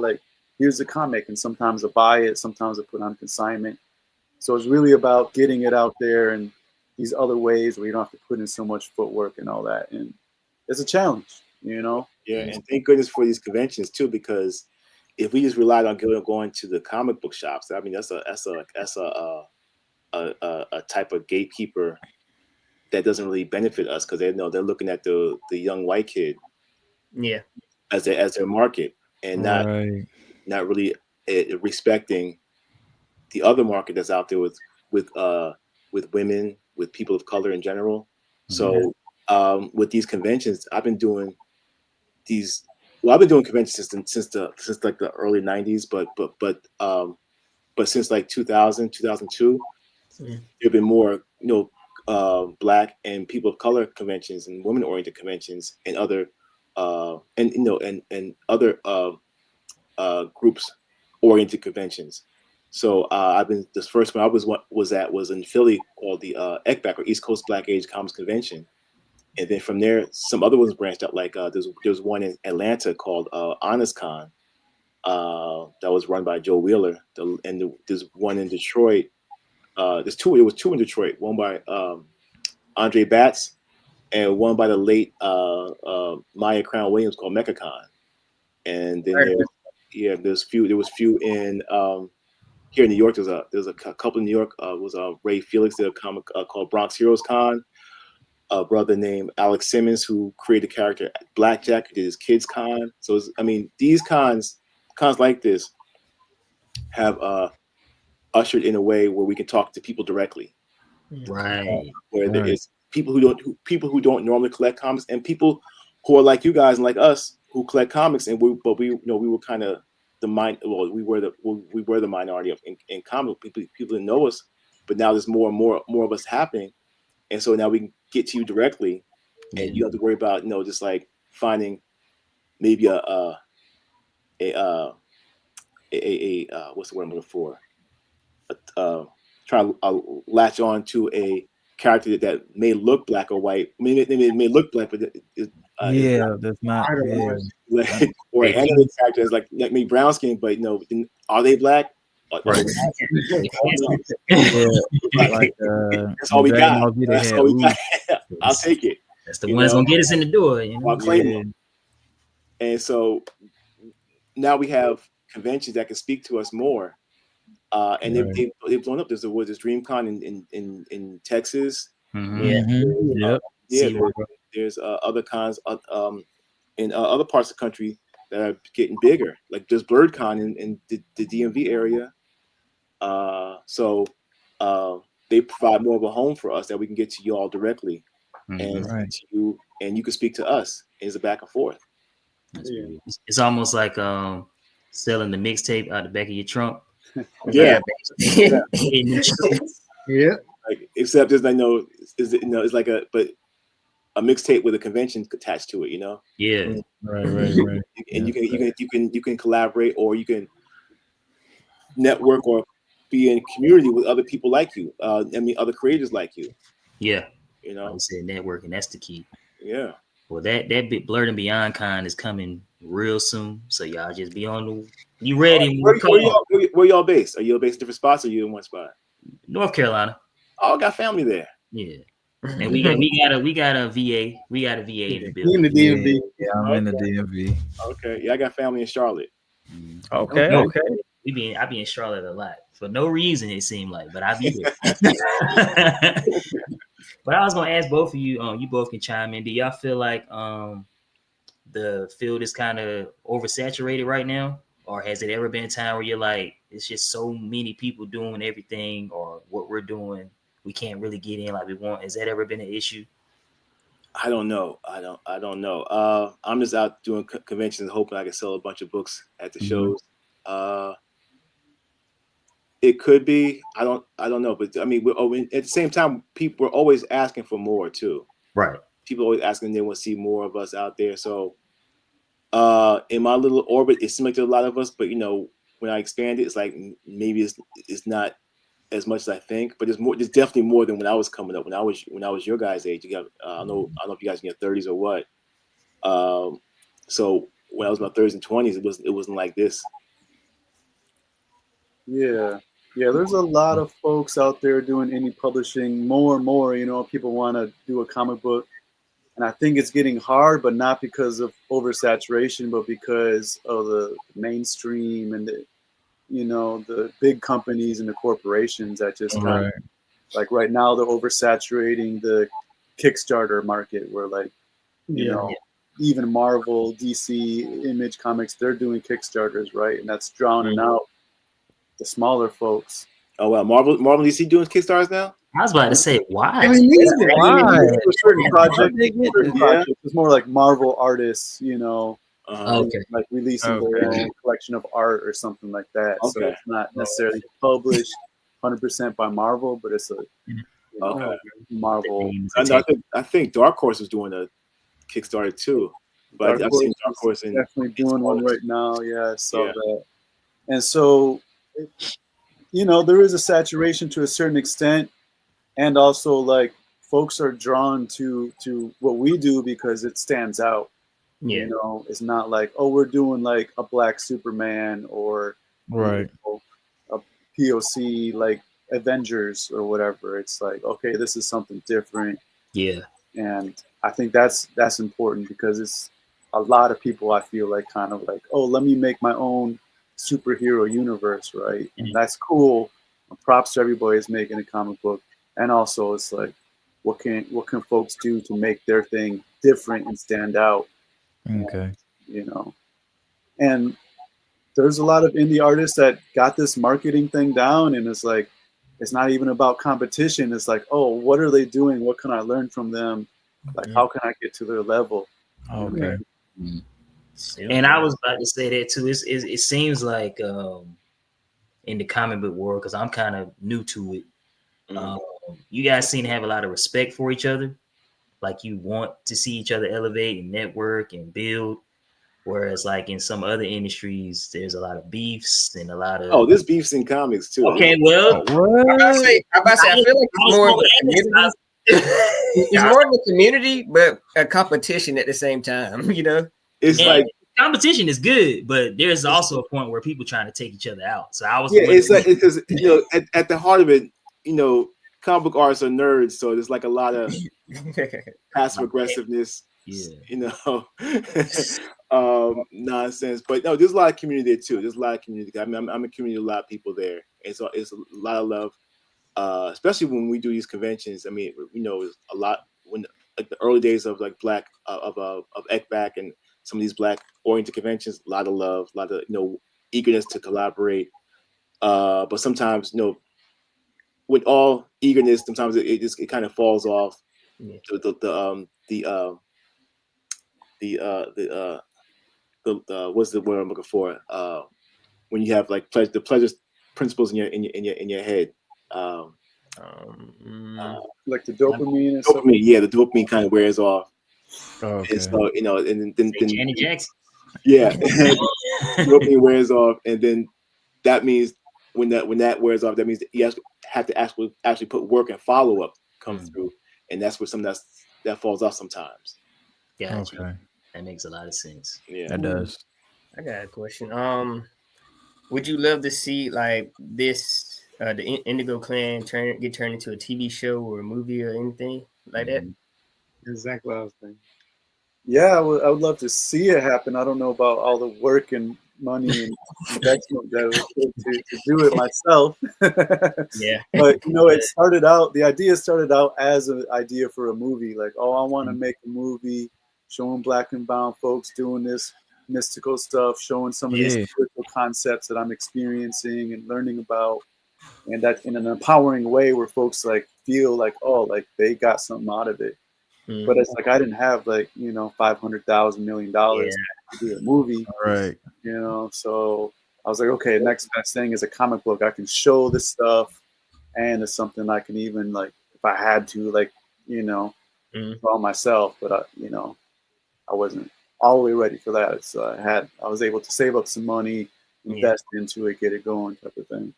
here's the comic, and sometimes I buy it, sometimes I put on consignment. So it's really about getting it out there and these other ways where you don't have to put in so much footwork and all that, and it's a challenge, Yeah, and thank goodness for these conventions too, because if we just relied on going to the comic book shops, I mean that's a type of gatekeeper that doesn't really benefit us, because they're looking at the young white kid, as their market, and not really respecting the other market that's out there with women, with people of color in general. So with these conventions, I've been doing conventions since the early 90s, but since 2000, 2002, there've been more Black and people of color conventions and women oriented conventions and other other groups oriented conventions. So I've been, this first one I was in Philly, called the ECBAC, or East Coast Black Age Comics Convention. And then from there, some other ones branched out. There's one in Atlanta called Honest Con, that was run by Joe Wheeler. There's one in Detroit. There was two in Detroit. One by Andre Batts, and one by the late Maya Crown Williams called MechaCon. And then there was few in here in New York. There's a couple in New York. Was Ray Felix did a comic called Bronx Heroes Con. A brother named Alex Simmons who created the character Blackjack, who did his Kids Con. So I mean, these cons like this have ushered in a way where we can talk to people directly. Right. Where there is people who don't normally collect comics, and people who are like you guys and like us who collect comics, and we were kind of we were the minority in comic people didn't know us, but now there's more and more of us happening, and so now we can get to you directly, and you don't have to worry about just like finding maybe a what's the word I'm looking for, trying to latch on to a character that may look black or white. I mean, it may look black, but that's not. Like, or an anime character is like me, brown skin, but are they black? Right. Like, that's all we got. That's all we got. I'll take it. That's the one that's gonna get us in the door. I'll claim them. And so now we have conventions that can speak to us more. And they've blown up. There's DreamCon in Texas. There's other cons in other parts of the country that are getting bigger. Like there's BlerdCon in the DMV area. So they provide more of a home for us that we can get to you all directly, and to you, and you can speak to us. It's a back and forth. It's almost like selling the mixtape out the back of your trunk. Yeah. Like, except there's it's like a mixtape with a convention attached to it, Yeah. Right. And you can collaborate, or you can network, or be in community with other people like you. Other creators like you. Yeah. I would say networking, that's the key. Yeah. Well, that big Blerd Beyond Con is coming real soon, so y'all just be on you ready. Where y'all based? Are you based in different spots, or are you in one spot? North Carolina. Oh, I got family there. Yeah. And we got a VA. We got a VA in the building. In the DMV. Yeah, I'm in the DMV. Okay. Yeah, I got family in Charlotte. Okay. I be in Charlotte a lot for no reason, it seemed like, but I be there. But I was gonna ask both of you, you both can chime in. Do y'all feel like the field is kind of oversaturated right now? Or has it ever been a time where you're like, it's just so many people doing everything, or what we're doing, we can't really get in like we want? Has that ever been an issue? I don't know. I don't know. I'm just out doing conventions, hoping I can sell a bunch of books at the shows. It could be. I don't know. But I mean, at the same time, people are always asking for more too. Right. People are always asking, they want to see more of us out there. So in my little orbit, it seems like there's a lot of us, but when I expand it, it's like maybe it's not as much as I think, but there's definitely more than when I was coming up. When I was your guys' age, you got I don't know if you guys in your 30s or what. So when I was in my 30s and 20s, it wasn't like this. Yeah, there's a lot of folks out there doing indie publishing more and more. People want to do a comic book, and I think it's getting hard, but not because of oversaturation, but because of the mainstream and the big companies and the corporations that just kind of, like right now they're oversaturating the Kickstarter market, where even Marvel, DC, Image Comics, they're doing Kickstarters, right? And that's drowning out the smaller folks. Oh well, Marvel DC doing Kickstarters now? I was about to say, why? Why? Certain projects, it's more like Marvel artists, like releasing their own collection of art or something like that. So it's not necessarily published 100% by Marvel, but it's a Marvel. I think Dark Horse is doing a Kickstarter too, but I've seen Dark Horse definitely doing one right now. Yeah, I saw that. And so, there is a saturation to a certain extent, and also like folks are drawn to what we do because it stands out. Yeah. It's not like, oh, we're doing like a Black Superman or a POC like Avengers or whatever. It's like, okay, this is something different. Yeah. And I think that's important because it's a lot of people I feel like kind of like, oh, let me make my own superhero universe, right? And that's cool. Props to everybody who's making a comic book. And also it's like, what can folks do to make their thing different and stand out? Okay. And, you know, and there's a lot of indie artists that got this marketing thing down, and it's like, it's not even about competition. It's like, oh, what are they doing? What can I learn from them? Like, how can I get to their level? Okay. And I was about to say that too. It seems like in the comic book world, because I'm kind of new to it, you guys seem to have a lot of respect for each other. Like you want to see each other elevate and network and build. Whereas like in some other industries, there's a lot of beefs and a lot of there's beefs in comics too. Okay, well, I feel like it's more of a community. It's more of a community, but a competition at the same time. You know, it's like competition is good, but there's also a point where people trying to take each other out. So I was it's like because at the heart of it, comic book artists are nerds, so there's like a lot of passive aggressiveness. Nonsense. But no, there's a lot of community there too. There's a lot of community. I mean, I'm a community, a lot of people there, and so it's a lot of love. Especially when we do these conventions. I mean, a lot when like the early days of like Black of ECBAC and some of these Black oriented conventions. A lot of love, a lot of eagerness to collaborate. But sometimes with all eagerness, sometimes it kind of falls off. What's the word I'm looking for? When you have like the pleasure principles in your head. Like the dopamine and stuff. Yeah, the dopamine kind of wears off. Okay. And so and then Janet Jackson. Yeah, dopamine wears off, and then that means when that wears off, that means that you have to actually put work and follow up come through, and that's where some that falls off sometimes. Yeah, okay. That makes a lot of sense. Yeah, that does. I got a question. Would you love to see like this the Indigo Clan get turned into a TV show or a movie or anything like that? Exactly what I was thinking. Yeah, I would love to see it happen. I don't know about all the work and money and investment that it would take to do it myself. Yeah. But the idea started out as an idea for a movie. Like, oh, I want to make a movie showing Black and brown folks doing this mystical stuff, showing some of these spiritual concepts that I'm experiencing and learning about, and that in an empowering way where folks like feel like, oh, like they got something out of it. But it's like I didn't have like $500,000 $1 million to do a movie, right? So I was like, okay, next best thing is a comic book. I can show this stuff, and it's something I can even like if I had to like draw myself. But I wasn't all the way ready for that. So I was able to save up some money, invest into it, get it going, type of thing.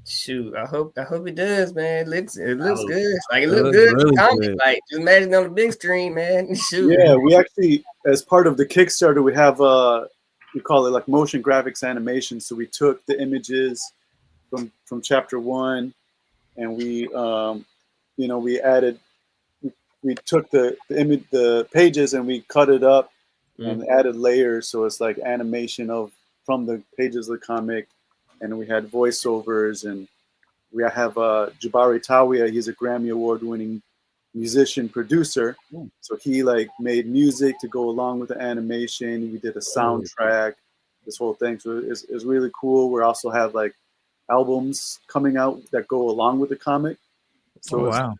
Shoot, I hope it does, man. It looks good. Like it looks good. Really good. Like just imagine on the big screen, man. Shoot. Yeah, we actually, as part of the Kickstarter, we have we call it like motion graphics animation. So we took the images from chapter 1, and we we added, we took the pages and we cut it up and added layers. So it's like animation from the pages of the comic. And we had voiceovers, and we have Jabari Tawia. He's a Grammy Award-winning musician producer. So he like made music to go along with the animation. We did a soundtrack, this whole thing. So it's really cool. We also have like albums coming out that go along with the comic. So wow,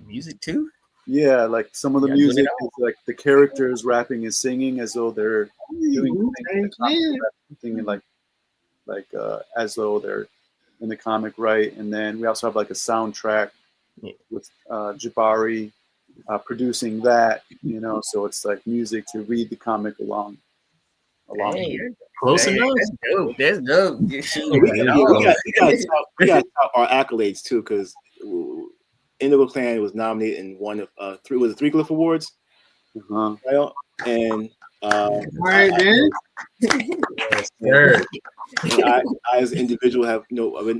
music too. Yeah, like some of the music is like the characters rapping and singing as though they're doing something like as though they're in the comic, right? And then we also have like a soundtrack with Jabari producing that, so it's like music to read the comic along. Hey, close enough. That's dope. We got our accolades too, because Indigo Clan was nominated in one of three Glyph Awards, right? And I as an individual have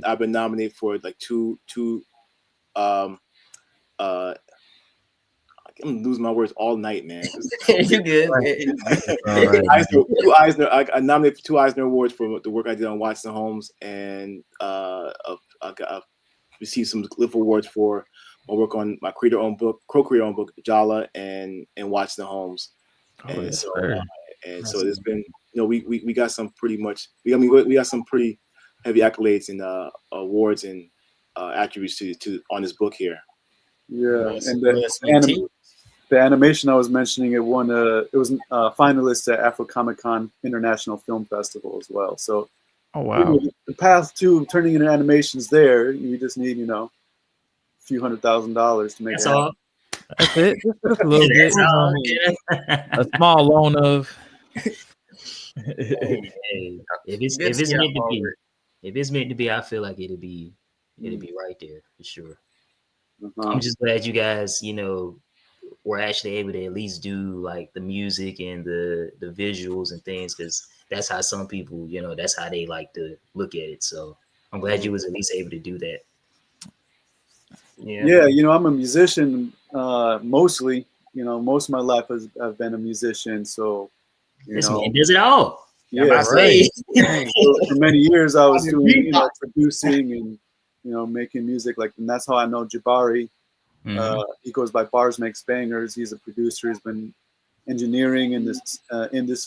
I've been nominated for like two I I'm losing my words all night, man. You good? All right. I nominated for 2 Eisner Awards for the work I did on Watson Holmes, and I received some Cliff Awards for my work on my co-creator-owned book, Jala, and Watson Holmes. Oh, And yes, so sir. so it's been, we got some pretty much, we got some pretty heavy accolades and awards and attributes to on this book here. Yeah, Yes, and yes, indeed. the animation I was mentioning, it won it was finalist at Afro Comic Con International Film Festival as well. So Oh, wow. the path to turning into animations there, you just need a few $100,000 to make That's it happen. all. That's it. Just a little bit. That's You all. know, Yeah. a small loan of. Hey, if it's Good to see meant to y'all be, forward. if it's meant to be, I feel like it'll be right there for sure. Uh-huh. I'm just glad you guys, were actually able to at least do like the music and the visuals and things, because that's how some people, that's how they like to look at it. So I'm glad you was at least able to do that. Yeah. Yeah, I'm a musician mostly. Most of my life I've been a musician. So, This man does it all. yeah, I'm about to say, for many years I was doing, producing and making music. And that's how I know Jabari. Mhm. He goes by Bars Makes Bangers. He's a producer. He's been engineering in this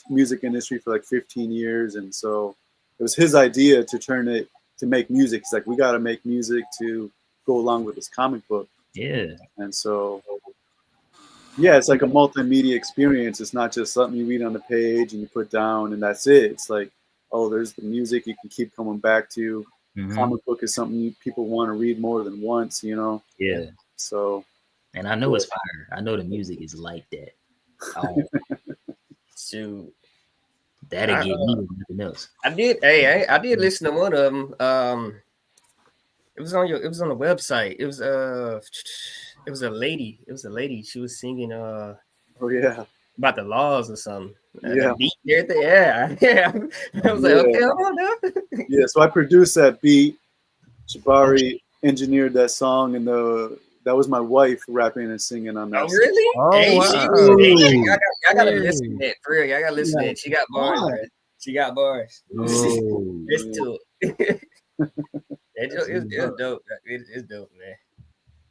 music industry for like 15 years, and so it was his idea to make music. He's like, we got to make music to go along with this comic book. Yeah. And so, yeah, it's like a multimedia experience. It's not just something you read on the page and you put down and that's it. It's like, oh, there's the music you can keep coming back to. Mhm. Comic book is something people want to read more than once, Yeah. So, And I know it's fire. I know the music is like that. Oh, shoot. that'll get me with nothing else. I did listen to one of them. It was on the website. It was a lady. It was a lady. She was singing oh yeah, about the laws or something. Yeah. The beat and everything. Yeah. I was like, okay, hold on now. Yeah, so I produced that beat. Jabari engineered that song, and that was my wife rapping and singing on that. Oh, really? Oh, Hey, wow. I gotta listen to that for real. I gotta listen to that. She got bars, man. She got bars. Oh. Listen to it. It's dope. It's dope, man.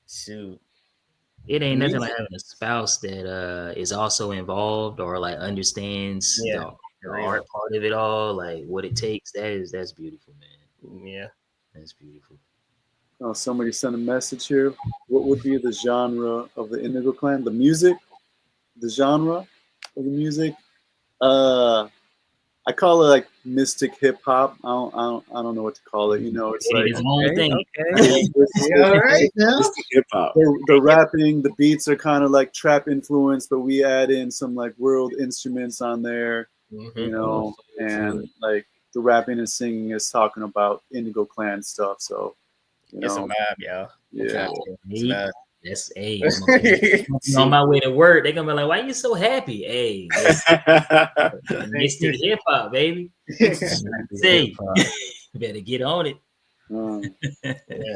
Shoot. It ain't nothing like Music. having a spouse that is also involved or like understands Yeah, the for real. art part of it all, like what it takes. That's beautiful, man. Yeah. That's beautiful. Oh, somebody sent a message here. What would be the genre of the Indigo Clan? The music, the genre of the music. I call it like mystic hip hop. I don't know what to call it. It's like It's one thing. Okay. All right, now. It's the hip hop. the rapping, the beats are kind of like trap influenced, but we add in some like world instruments on there, Mhm. and like the rapping and singing is talking about Indigo Clan stuff. So, It's a vibe, y'all. yeah. Hey, that's on my way to work. They're gonna be like, "Why you so happy?" Hey, mystic hip hop, baby. Say, better get on it. Yeah.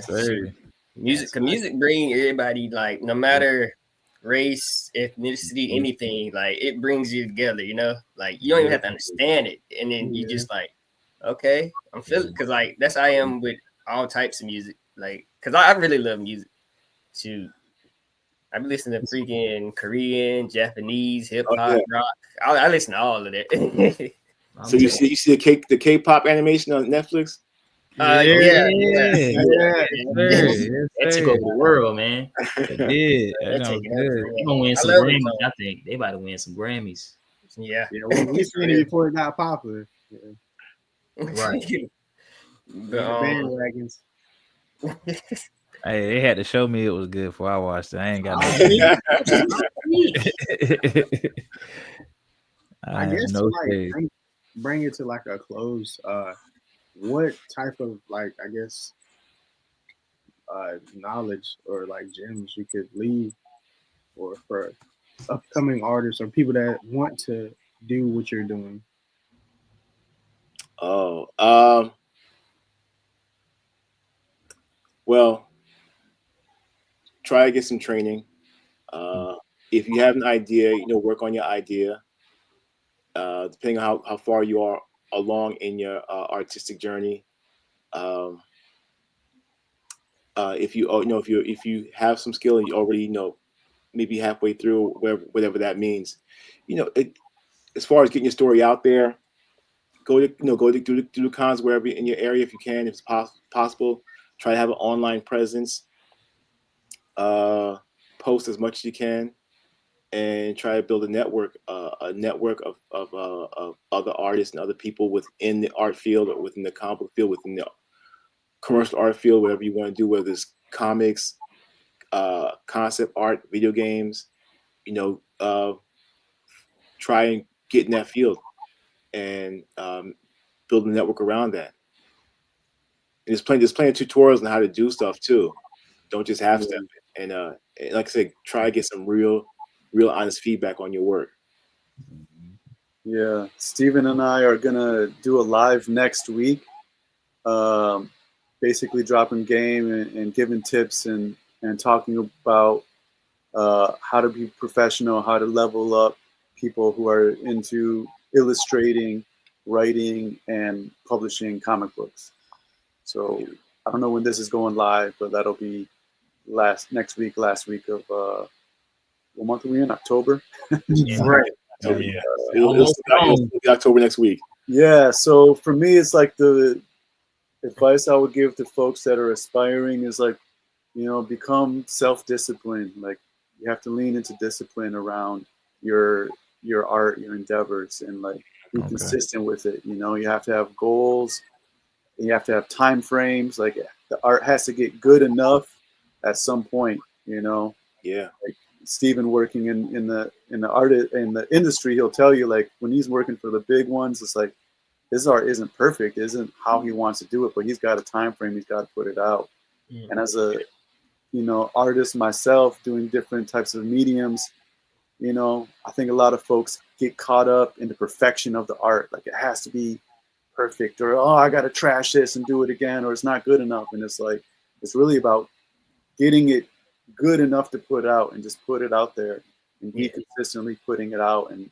Sorry. Music bring everybody, like, no matter race, ethnicity, anything, like it brings you together, like you don't even have to understand it, and then you just like, okay, I'm feeling, because like that's how I am with all types of music, like, because I really love music. Shoot, I be listening to freaking Korean, Japanese, hip hop, rock. I listen to all of that. So you see the K-pop animation on Netflix? Yeah. That took over the world, man. It did. That That's sounds taking good. over. They're gonna win some I love it, Grammys. though. I think they about to win some Grammys. Yeah. We seen it before it got popular. Right. But, Bandwagons. Hey, they had to show me it was good before I watched it. I ain't got no. I guess to like bring it to like a close. What type of like knowledge or like gems you could leave, or for upcoming artists or people that want to do what you're doing? Oh, well, try to get some training. if you have an idea, work on your idea. Depending on how far you are along in your artistic journey. If you have some skill and you already maybe halfway through, whatever that means, as far as getting your story out there, go to do the cons wherever in your area if you can, if it's possible. Try to have an online presence. Post as much as you can, and try to build a network of other artists and other people within the art field or within the comic book field, within the commercial art field, whatever you want to do, whether it's comics, concept art, video games. Try and get in that field and build a network around that. And there's plenty of tutorials on how to do stuff too. Don't just half step it. And like I said, try to get some real honest feedback on your work. Yeah, Steven and I are gonna do a live next week, basically dropping game and giving tips and talking about how to be professional, how to level up people who are into illustrating, writing, and publishing comic books. So I don't know when this is going live, but that'll be last week of what month are we in? October. Right. So yeah, it'll be October next week. Yeah. So for me, it's like the advice I would give to folks that are aspiring is like, become self-disciplined. Like you have to lean into discipline around your art, your endeavors, and like be consistent with it. You have to have goals. And you have to have time frames. Like the art has to get good enough at some point. Yeah. Like Steven working in the art in the industry, he'll tell you like when he's working for the big ones, it's like his art isn't perfect, isn't how he wants to do it, but he's got a time frame, he's got to put it out. And as a artist myself, doing different types of mediums, I think a lot of folks get caught up in the perfection of the art. Like it has to be perfect, or I got to trash this and do it again, or it's not good enough. And it's like it's really about getting it good enough to put out and just put it out there and be consistently putting it out. And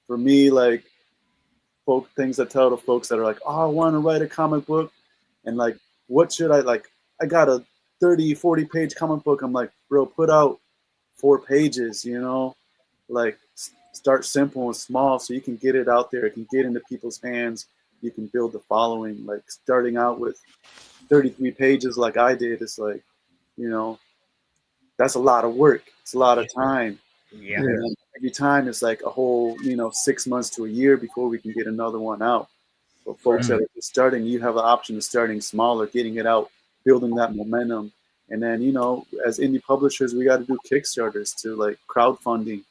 for me, like things I tell to folks that are like, I want to write a comic book, and like, what should I like? I got a 30-40 page comic book. I'm like, bro, put out 4 pages, like start simple and small so you can get it out there. It can get into people's hands. You can build the following. Like starting out with 33 pages like I did, it's like, that's a lot of work. It's a lot of time. Yeah. And every time it's like a whole, 6 months to a year before we can get another one out. For folks that are just starting, you have the option of starting smaller, getting it out, building that momentum. And then, as indie publishers, we got to do Kickstarters to like crowdfunding,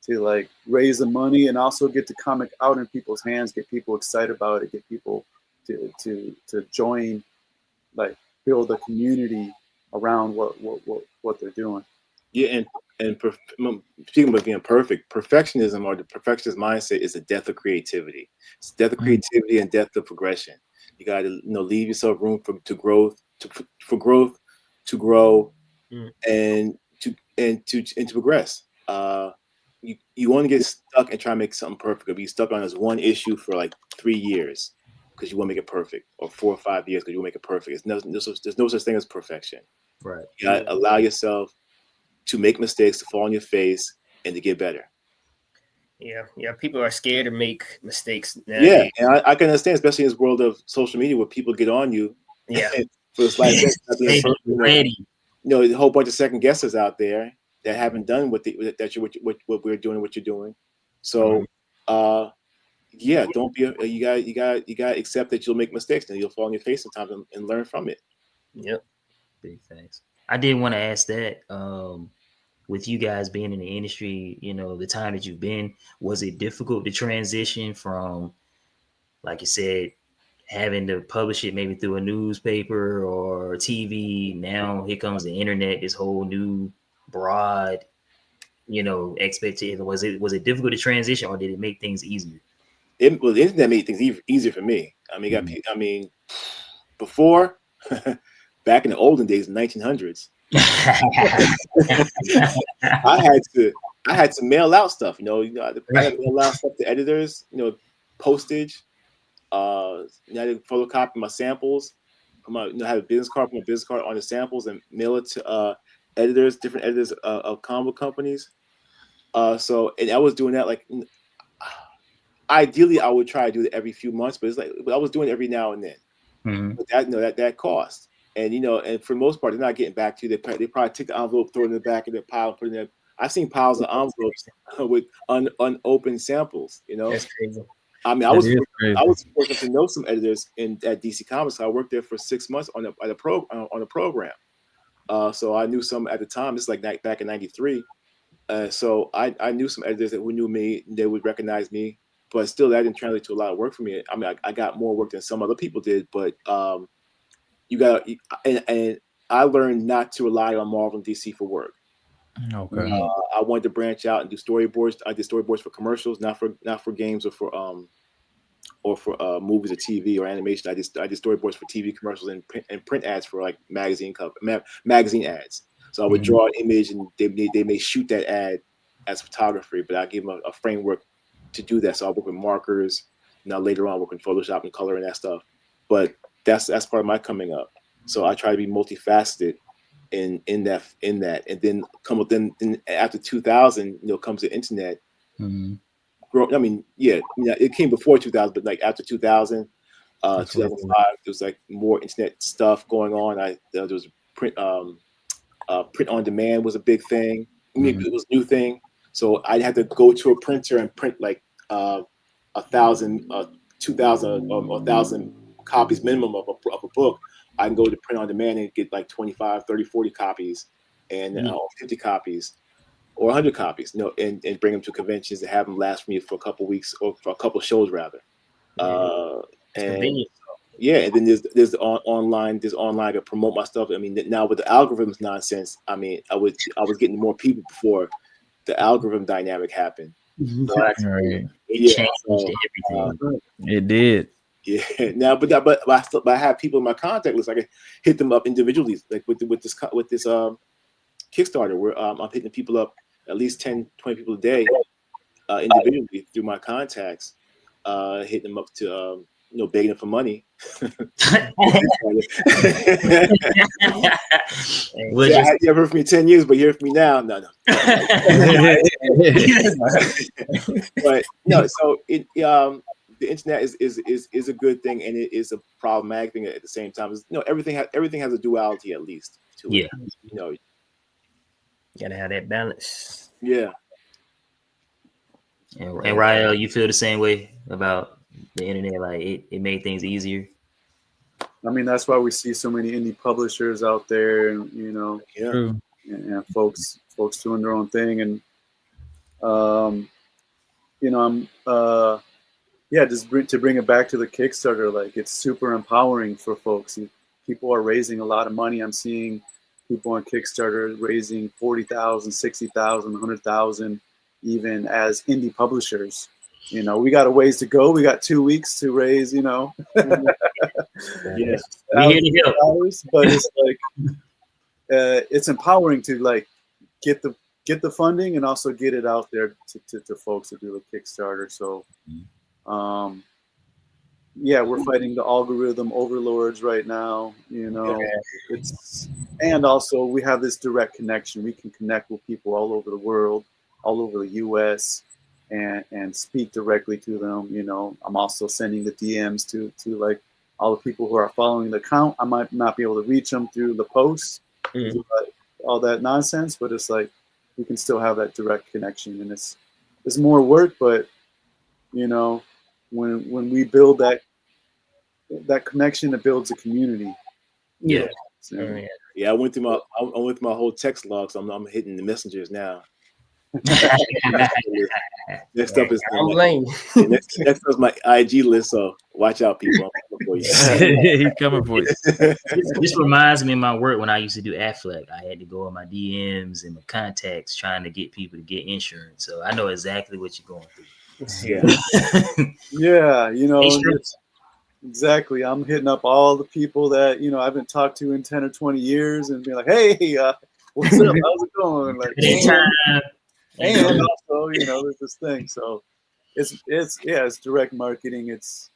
to like raise the money and also get the comic out in people's hands, get people excited about it, get people to join, like build a community around what they're doing. Yeah, and speaking about being perfect, perfectionism or the perfectionist mindset is the death of creativity. It's death of creativity and death of progression. You got to leave yourself room for growth, to grow, and to progress. You want to get stuck and try to make something perfect, or be stuck on this one issue for like 3 years because you want to make it perfect, or 4 or 5 years because you want to make it perfect. There's no such thing as perfection. Right. You gotta allow yourself to make mistakes, to fall on your face, and to get better. Yeah. People are scared to make mistakes now. Yeah, and I can understand, especially in this world of social media where people get on you. Yeah. For this life, ready. There's a whole bunch of second guessers out there that haven't done what we're doing, what you're doing. So, don't be. You got to accept that you'll make mistakes and you'll fall on your face sometimes and learn from it. Yep. Big thanks. I did want to ask that. With you guys being in the industry, the time that you've been, was it difficult to transition from, like you said, having to publish it maybe through a newspaper or TV? Now here comes the internet, this whole new broad, expectation. Was it difficult to transition, or did it make things easier? The internet made things easier for me. I mean, before, back in the olden days, 1900s, I I had to mail out stuff. I had to mail out stuff to editors. Postage. I had to photocopy my samples. I had a business card, put my business card on the samples, and mail it to editors, different editors of comic book companies. And I was doing that like. Ideally, I would try to do it every few months, but I was doing it every now and then. Mhm. But that cost, and and for the most part, they're not getting back to you. They probably take the envelope, throw it in the back of their pile, put it in. I've seen piles of envelopes with unopened samples. That's crazy. I mean, I was fortunate to know some editors at DC Comics. I worked there for 6 months on a program. So I knew some at the time. This is like back in '93. So I knew some editors who knew me. They would recognize me. But still, that didn't translate to a lot of work for me. I mean, I got more work than some other people did. But and I learned not to rely on Marvel and DC for work. Okay. I wanted to branch out and do storyboards. I did storyboards for commercials, not for games or for movies or TV or animation. I did storyboards for TV commercials and print ads for like magazine ads. So I would draw an image and they may shoot that ad as photography, but I gave them a framework to do that. So I work with markers. Now later on, I work in Photoshop and color and that stuff. But that's part of my coming up. So I try to be multifaceted in that, and then then after 2000, comes the internet. I mean, it came before 2000, but like after 2000, 2005, there was like more internet stuff going on. There was print on demand was a big thing. I mean, it was a new thing. So I had to go to a printer and print like 1,000, 2,000, or 1,000 copies minimum of a book. I can go to print on demand and get like 25, 30, 40 copies and 50 copies or 100 copies, and bring them to conventions and have them last for me for a couple weeks or for a couple shows rather. And then there's online to promote my stuff. I mean, now with the algorithms nonsense, I mean, I was getting more people before the algorithm dynamic happened. Right. It changed everything. It did. Yeah. Now, but I have people in my contact list. I can hit them up individually, like with this Kickstarter, where I'm hitting people up at least 10, 20 people a day individually through my contacts, hitting them up to begging them for money. You ever heard from me 10 years, but you hear from me now? No. But no, so the internet is a good thing, and it is a problematic thing at the same time. Everything has a duality at least to it. You gotta have that balance. Yeah. And Rael, you feel the same way about the internet? Like it made things easier. I mean, that's why we see so many indie publishers out there, and and folks doing their own thing, and to bring it back to the Kickstarter, like it's super empowering for folks. People are raising a lot of money. I'm seeing people on Kickstarter raising 40,000, 60,000, 100,000, even as indie publishers. We got a ways to go. We got 2 weeks to raise, Yes, we're here to help. But it's like it's empowering to like get the funding and also get it out there to folks to do the Kickstarter. So we're fighting the algorithm overlords right now. And also we have this direct connection. We can connect with people all over the world, all over the US. And speak directly to them. I'm also sending the DMs to like all the people who are following the account. I might not be able to reach them through the posts, all that nonsense, but it's like we can still have that direct connection, and it's more work, but when we build that connection, it builds a community. Yeah. So, I went through my whole text log, so I'm hitting the messengers now. Next up is my IG list, so watch out, people. He's coming for you. This reminds me of my work when I used to do Affleck. I had to go in my DMs and my contacts trying to get people to get insurance. So I know exactly what you're going through. Exactly. I'm hitting up all the people that I haven't talked to in 10 or 20 years and be like, hey, what's up? How's it going? Like, And also, you know, there's this thing. So it's direct marketing. It's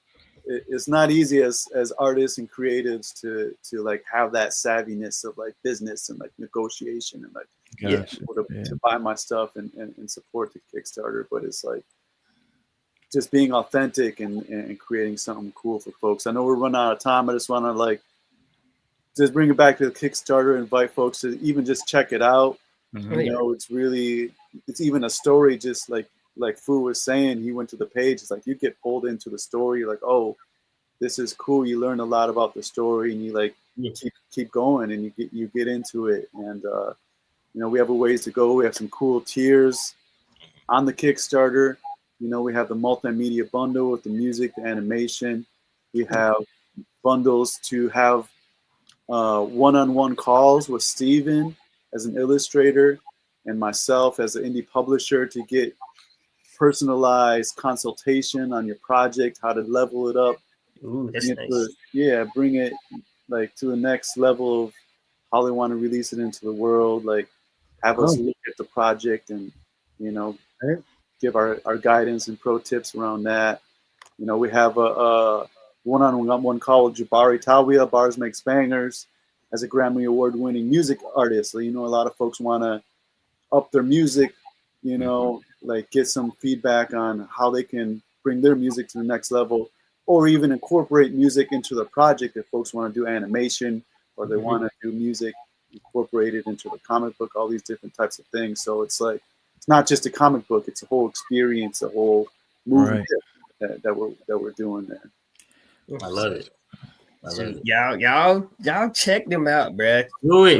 not easy as artists and creatives to like have that savviness of like business and like negotiation and like to buy my stuff and support the Kickstarter. But it's like just being authentic and creating something cool for folks. I know we're running out of time. I just want to like just bring it back to the Kickstarter, invite folks to even just check it out. You know, it's even a story, just like Fu was saying. He went to the page. It's like you get pulled into the story. You're like, oh, this is cool. You learn a lot about the story, and you like keep going, and you get into it. And you know, we have a ways to go. We have some cool tiers on the Kickstarter. You know, we have the multimedia bundle with the music, the animation. We have bundles to have one-on-one calls with Steven as an illustrator and myself as an indie publisher to get personalized consultation on your project, how to level it up. Ooh, that's nice. Bring it like to the next level of how they want to release it into the world. Like have us look at the project and, you know, give our guidance and pro tips around that. You know, we have a one-on-one call with Jabari Tawia, Bars Makes Bangers, as a Grammy Award-winning music artist. So, you know, a lot of folks want to up their music, you know, like get some feedback on how they can bring their music to the next level, or even incorporate music into the project if folks want to do animation or they want to do music incorporated into the comic book, all these different types of things. So it's like, it's not just a comic book, it's a whole experience, a whole movie that we're doing there. I love it. Y'all check them out, bruh. Do it.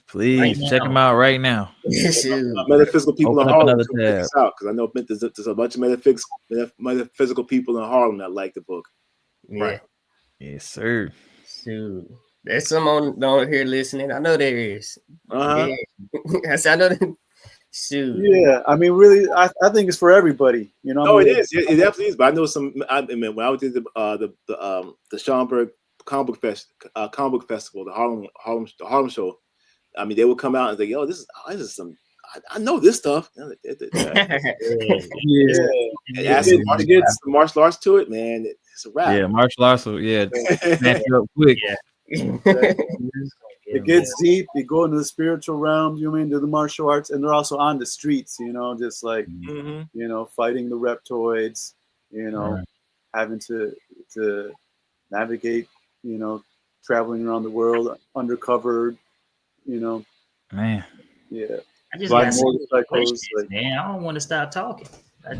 Please Right check them out right now. Metaphysical people in Harlem check this out, because I know there's a bunch of metaphysical people in Harlem that like the book. Yeah. Right. Yes, sir. Shoot. There's some on here listening. I know there is. Uh-huh. Yeah. I know that. Shoot. Yeah, I mean, really, I think it's for everybody. You know. No, it is. It definitely is. But I know some. I mean, when I did the Schaumburg comic book festival, the Harlem show. I mean, they would come out and say, "Yo, this is some. I know this stuff." And add some martial arts to it, man. It's a wrap. Yeah, martial arts. Snatch you up quick. It gets deep. You go into the spiritual realm. You mean to the martial arts, and they're also on the streets. You know, just like you know, fighting the reptoids. You know, having to navigate. You know, traveling around the world undercover. You know, man. Yeah. I just got motorcycles. Man, I don't want to stop talking.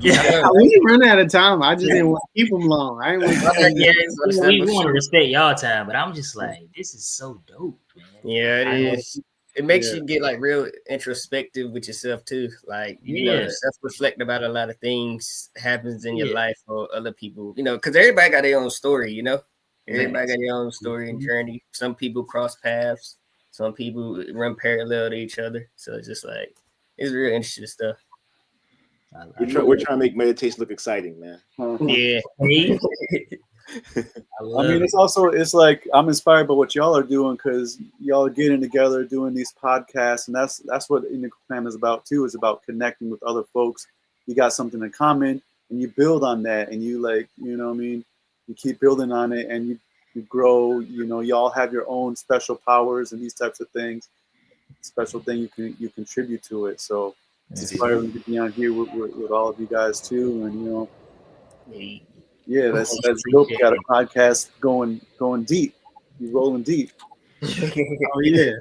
We run out of time. I just didn't want to keep them long. I we want to respect y'all time, but I'm just like, this is so dope, man. Yeah, it is. It makes you get like real introspective with yourself too. Like you know, self-reflect about a lot of things happens in your life or other people. You know, because everybody got their own story. You know, everybody got their own story and journey. Some people cross paths. Some people run parallel to each other. So it's just like it's real interesting stuff. We're trying to make meditation look exciting, man. Yeah. I mean, it's like I'm inspired by what y'all are doing because y'all are getting together, doing these podcasts, and that's what Indigo Clan is about too. Is about connecting with other folks. You got something in common, and you build on that, and you like, you know what I mean? You keep building on it, and you grow. You know, y'all have your own special powers and these types of things. Special thing you contribute to it. So it's inspiring to be on here with all of you guys too, and you know. Yeah, that's dope. You got a podcast going deep. You rolling deep. Oh yeah.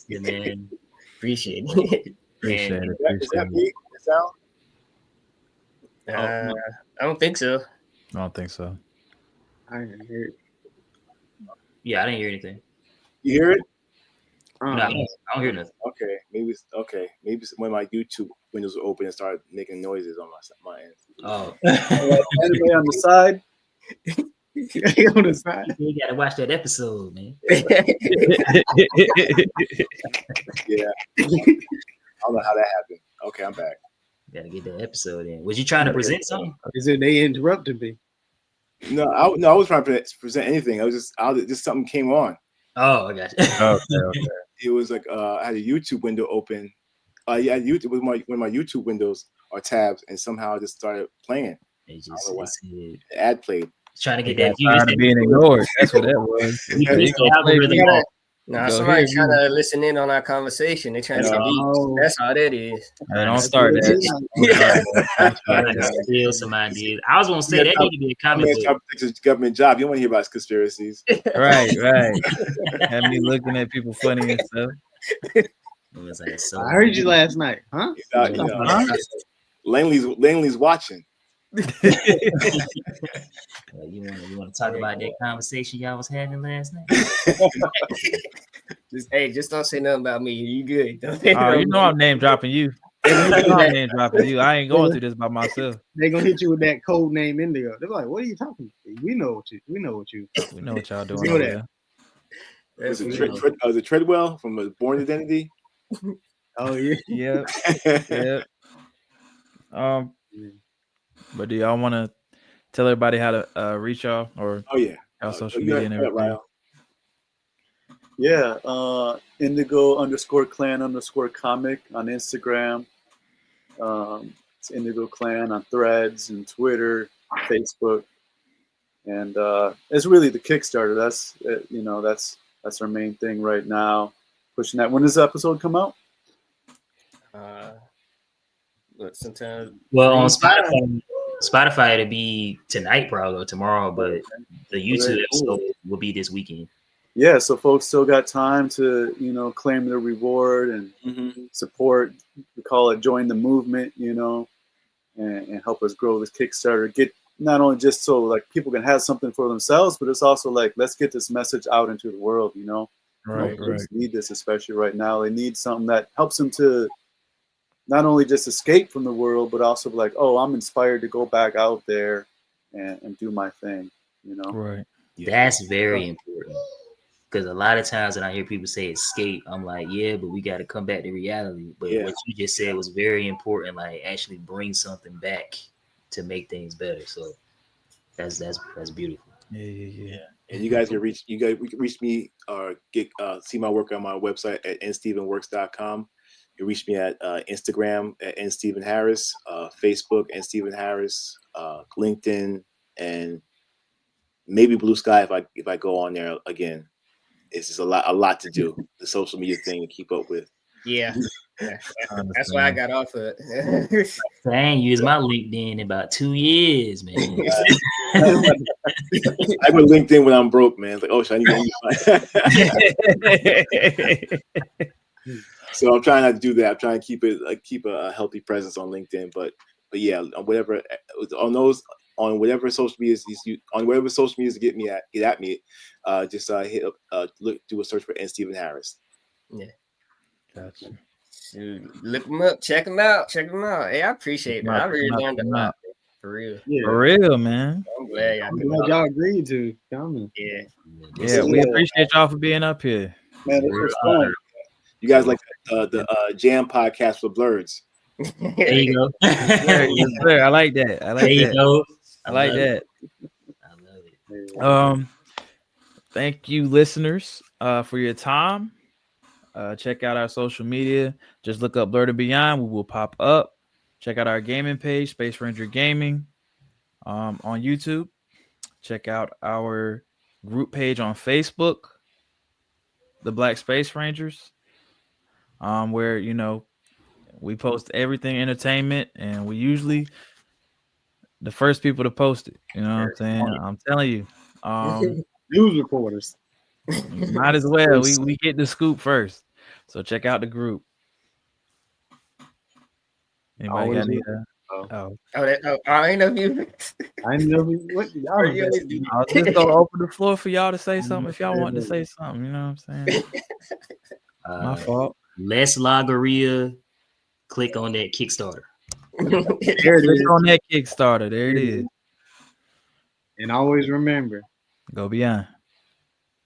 Man. Appreciate it. Is that me? I don't think so. I don't think so. I didn't hear it. Yeah, I didn't hear anything. You hear it? No, I don't hear nothing. Okay, maybe when my YouTube windows were open and started making noises on my end. Oh, anybody on the side? On the side. You gotta watch that episode, man. Yeah, I don't know how that happened. Okay, I'm back. Gotta get that episode in. Was you trying to present something? Is it they interrupted me? No, I was trying to present anything. I was just something came on. Oh, I got you. Okay. It was like I had a YouTube window open, Yeah, YouTube with my YouTube windows are tabs, and somehow it just started playing. They just I don't know why. said, The ad played. trying to get Got that view. tired of being ignored. That's what that was. We They pissed gonna the play algorithm for you. off. Nah, Go somebody's here, trying to listen in on our conversation. They're trying to get deep. Oh. That's all that is. Hey, don't start that. Don't start that. Don't start Like, that. steal some ideas. I was gonna say that need to be a comic Man, book. trying to take his government job. You don't want to hear about conspiracies. Right. Have me looking at people funny and stuff. It was like, so I heard you last night, huh? Huh? Langley's watching. You want to talk about that conversation y'all was having last night? Just don't say nothing about me. You good? Don't say Oh, nothing you know about I'm name dropping you. You know I'm name dropping you. I ain't going through this by myself. They're gonna hit you with that code name Indigo. They're like, what are you talking about? We know what you. We know what y'all doing. We know over that. there. Was it Treadwell from Born Identity? Oh yeah. Yep. But do y'all want to tell everybody how to reach y'all or Oh yeah, our social media and everything? Yeah, Indigo_Clan_comic on Instagram. It's Indigo Clan on Threads and Twitter, Facebook, and it's really the Kickstarter. That's our main thing right now. Pushing that. When does the episode come out? sometime. Well, on Spotify it'll be tonight probably or tomorrow, but the YouTube episode will be this weekend. Yeah, so folks still got time to claim their reward and support. We call it join the movement, and help us grow this Kickstarter. Get not only just so like people can have something for themselves, but it's also like let's get this message out into the world. Right. Folks need this, especially right now. They need something that helps them to not only just escape from the world, but also like, oh, I'm inspired to go back out there and do my thing. Right. That's very important. Because a lot of times when I hear people say escape, I'm like, yeah, but we got to come back to reality. But what you just said was very important. Like actually bring something back to make things better. So that's beautiful. Yeah. And you guys can reach me or get see my work on my website at nstevenworks.com. You reach me at Instagram at nstevenharris, Facebook nstevenharris, LinkedIn, and maybe Blue Sky if I go on there again. It's just a lot to do, the social media thing to keep up with. Yeah. That's why I got off of it. I ain't used my LinkedIn in about 2 years, man. I go LinkedIn when I'm broke, man. It's like, oh, should I need to So I'm trying not to do that. I'm trying to keep a healthy presence on LinkedIn. But yeah, on whatever social media to get at me, just hit up, do a search for N. Stephen Harris. Yeah. Gotcha. Look them up, check them out. Hey, I appreciate that. I really learned a lot, for real. Yeah. For real, man. I'm glad y'all agreed to come. Yeah. Yeah, we appreciate y'all for being up here. Man, this was fun. You guys like the Jam podcast for Blerds. There you go. Yes, sir. I like that. There you go. I like that. I love it. Thank you, listeners, for your time. Check out our social media. Just look up Blerd Beyond. We will pop up. Check out our gaming page, Space Ranger Gaming, on YouTube. Check out our group page on Facebook, the Black Space Rangers, where we post everything entertainment, and we usually the first people to post it. You know what I'm saying? I'm telling you. News reporters. Might as well. We get the scoop first. So check out the group. Anybody got any? I ain't know you. I know what y'all I was just gonna open the floor for y'all to say something if y'all want to say something. You know what I'm saying? My fault. Les Lagoria. Click on that Kickstarter. Click on that Kickstarter. There it is. And always remember, go beyond.